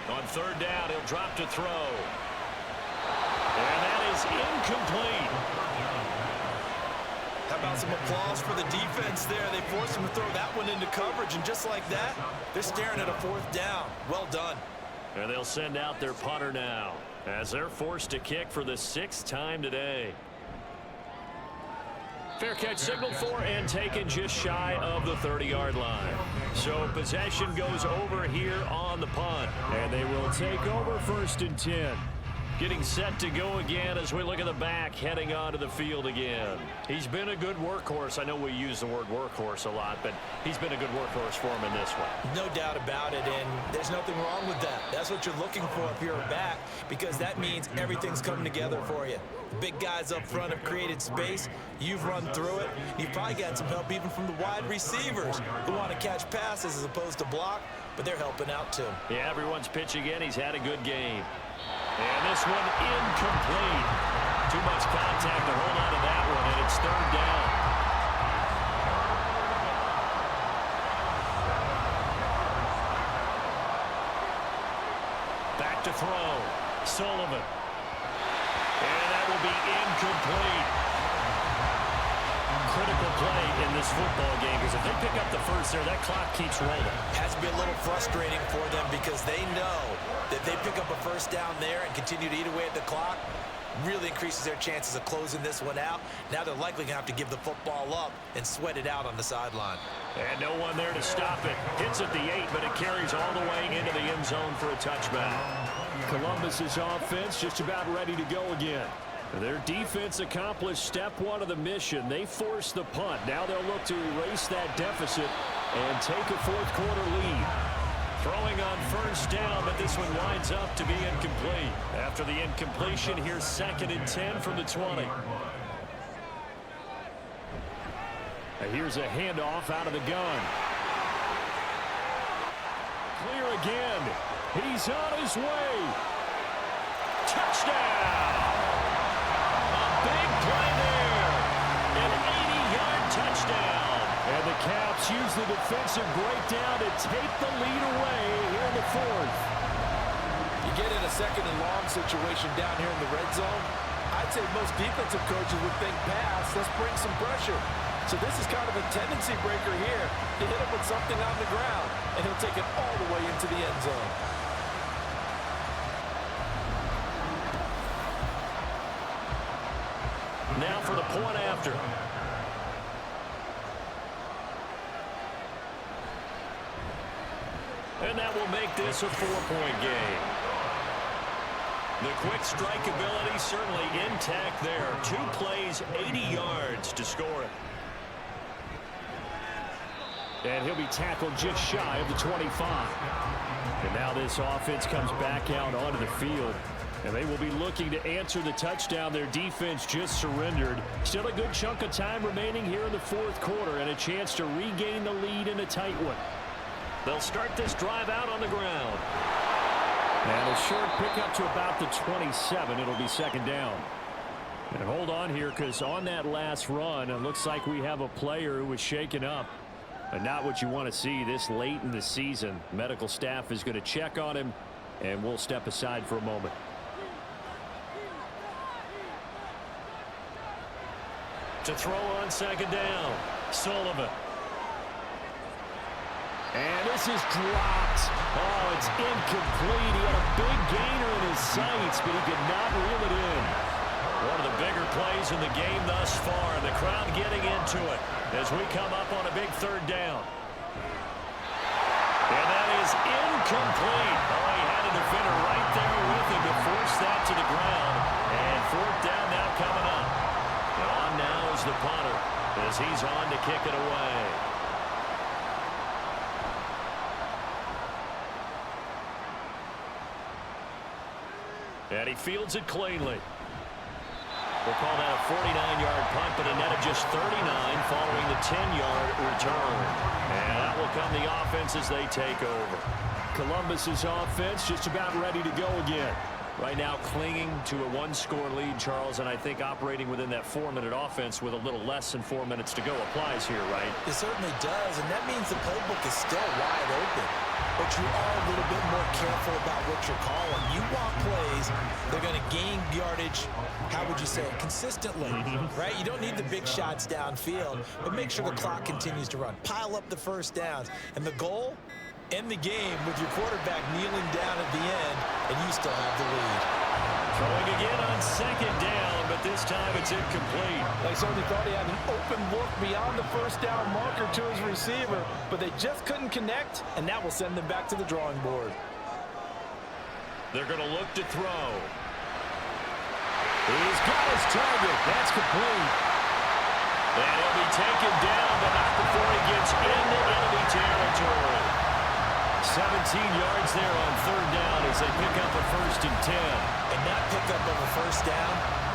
On 3rd down, he'll drop to throw. And that is incomplete. How about some applause for the defense there? They forced him to throw that one into coverage, and just like that, they're staring at a 4th down. Well done. And they'll send out their punter now as they're forced to kick for the 6th time today. Fair catch signaled for and taken just shy of the 30-yard line. So possession goes over here on the punt. And they will take over 1st and 10. Getting set to go again as we look at the back heading onto the field again. He's been a good workhorse. I know we use the word workhorse a lot, but he's been a good workhorse for him in this one. No doubt about it, and there's nothing wrong with that. That's what you're looking for if you're a back, because that means everything's coming together for you. The big guys up front have created space. You've run through it. You've probably got some help even from the wide receivers who want to catch passes as opposed to block, but they're helping out too. Yeah, everyone's pitching in. He's had a good game. And this one incomplete. Too much contact to hold on to that one, and it's third down. Back to throw. Sullivan. And that will be incomplete. Critical play in this football game, because if they pick up the first there, that clock keeps rolling. Has to be a little frustrating for them because they know that if they pick up a first down there and continue to eat away at the clock, really increases their chances of closing this one out. Now they're likely going to have to give the football up and sweat it out on the sideline. And no one there to stop it. Hits at the 8, but it carries all the way into the end zone for a touchback. Columbus's offense just about ready to go again. Their defense accomplished step one of the mission. They forced the punt. Now they'll look to erase that deficit and take a fourth-quarter lead. Throwing on first down, but this one winds up to be incomplete. After the incompletion, here's 2nd and 10 from the 20. Here's a handoff out of the gun. Clear again. He's on his way. Touchdown! Big play there. An 80-yard touchdown. And the Caps use the defensive breakdown to take the lead away here in the fourth. You get in a 2nd and long situation down here in the red zone, I'd say most defensive coaches would think pass, let's bring some pressure. So this is kind of a tendency breaker here to hit him with something on the ground, and he'll take it all the way into the end zone. Now for the point after. And that will make this a 4-point game. The quick strike ability certainly intact there. 2 plays, 80 yards to score it. And he'll be tackled just shy of the 25. And now this offense comes back out onto the field. And they will be looking to answer the touchdown their defense just surrendered. Still a good chunk of time remaining here in the fourth quarter and a chance to regain the lead in a tight one. They'll start this drive out on the ground. And a short pickup to about the 27. It'll be 2nd down. And hold on here, because on that last run, it looks like we have a player who was shaken up. But not what you want to see this late in the season. Medical staff is going to check on him, and we'll step aside for a moment. To throw on 2nd down, Sullivan. And this is dropped. Oh, it's incomplete. He had a big gainer in his sights, but he could not reel it in. One of the bigger plays in the game thus far, and the crowd getting into it as we come up on a big 3rd down. And that is incomplete. Oh, he had a defender right there with him to force that to the ground. And 4th down now coming up. And on now is the punter as he's on to kick it away. And he fields it cleanly. We'll call that a 49-yard punt, but a net of just 39 following the 10-yard return. And that will come the offense as they take over. Columbus's offense just about ready to go again. Right now clinging to a 1-score lead, Charles, and I think operating within that 4-minute offense with a little less than 4 minutes to go applies here, right? It certainly does, and that means the playbook is still wide open. But you are a little bit more careful about what you're calling. You want plays, they're going to gain yardage, how would you say it, consistently, right? You don't need the big shots downfield, but make sure the clock continues to run. Pile up the first downs. And the goal? End the game with your quarterback kneeling down at the end, and you still have the lead. Throwing again on 2nd down, but this time it's incomplete. They certainly thought he had an open look beyond the first down marker to his receiver, but they just couldn't connect, and that will send them back to the drawing board. They're going to look to throw. He's got his target. That's complete. And he'll be taken down, but not before he gets into enemy territory. 17 yards there on third down as they pick up a 1st and 10. And that pickup of a first down,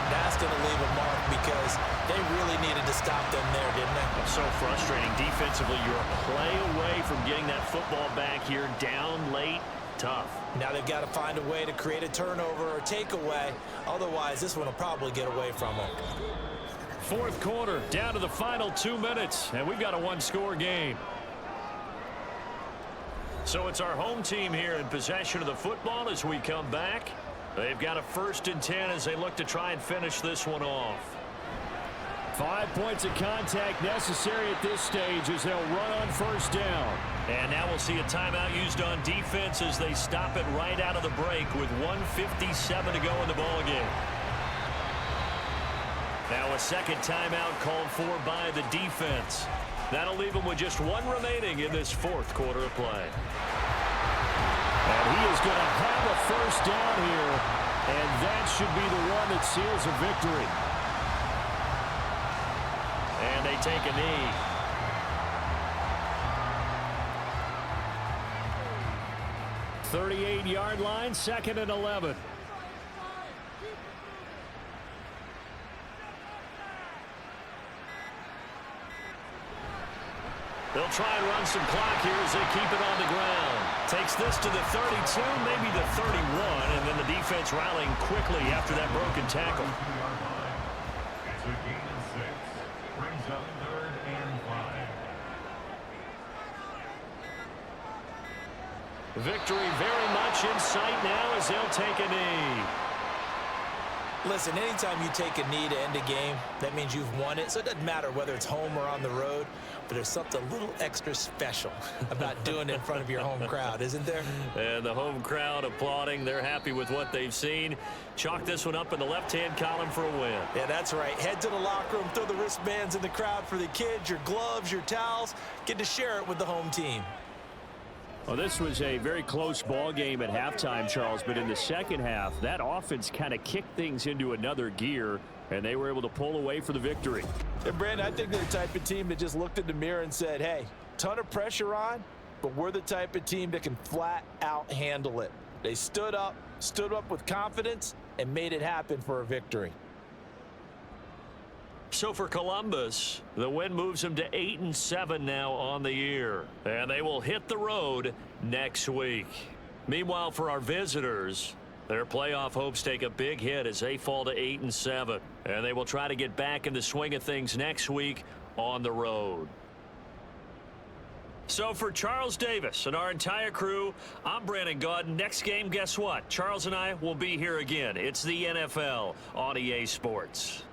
that's going to leave a mark because they really needed to stop them there, didn't they? It's so frustrating. Defensively, you're a play away from getting that football back here. Down late, tough. Now they've got to find a way to create a turnover or takeaway. Otherwise, this one will probably get away from them. Fourth quarter, down to the final 2 minutes, and we've got a one-score game. So it's our home team here in possession of the football as we come back. They've got a 1st and 10 as they look to try and finish this one off. 5 points of contact necessary at this stage as they'll run on 1st down. And now we'll see a timeout used on defense as they stop it right out of the break with 1:57 to go in the ballgame. Now a second timeout called for by the defense. That'll leave them with just one remaining in this fourth quarter of play. And he is going to have a 1st down here, and that should be the one that seals a victory. And they take a knee. .38-yard line, 2nd and 11. They'll try and run some clock here as they keep it on the ground. Takes this to the 32, maybe the 31, and then the defense rallying quickly after that broken tackle. It's a gain of 6. Brings up 3rd and 5. Victory very much in sight now as they'll take a knee. Listen, anytime you take a knee to end a game, that means you've won it. So it doesn't matter whether it's home or on the road, but there's something a little extra special about doing it in front of your home crowd, isn't there? And the home crowd applauding. They're happy with what they've seen. Chalk this one up in the left-hand column for a win. Yeah, that's right. Head to the locker room, throw the wristbands in the crowd for the kids, your gloves, your towels. Get to share it with the home team. Well, this was a very close ball game at halftime, Charles, but in the second half, that offense kind of kicked things into another gear, and they were able to pull away for the victory. And Brandon, I think they're the type of team that just looked in the mirror and said, hey, ton of pressure on, but we're the type of team that can flat out handle it. They stood up with confidence, and made it happen for a victory. So for Columbus, the win moves them to 8-7 now on the year. And they will hit the road next week. Meanwhile, for our visitors, their playoff hopes take a big hit as they fall to 8-7. And they will try to get back in the swing of things next week on the road. So for Charles Davis and our entire crew, I'm Brandon Gaudin. Next game, guess what? Charles and I will be here again. It's the NFL on EA Sports.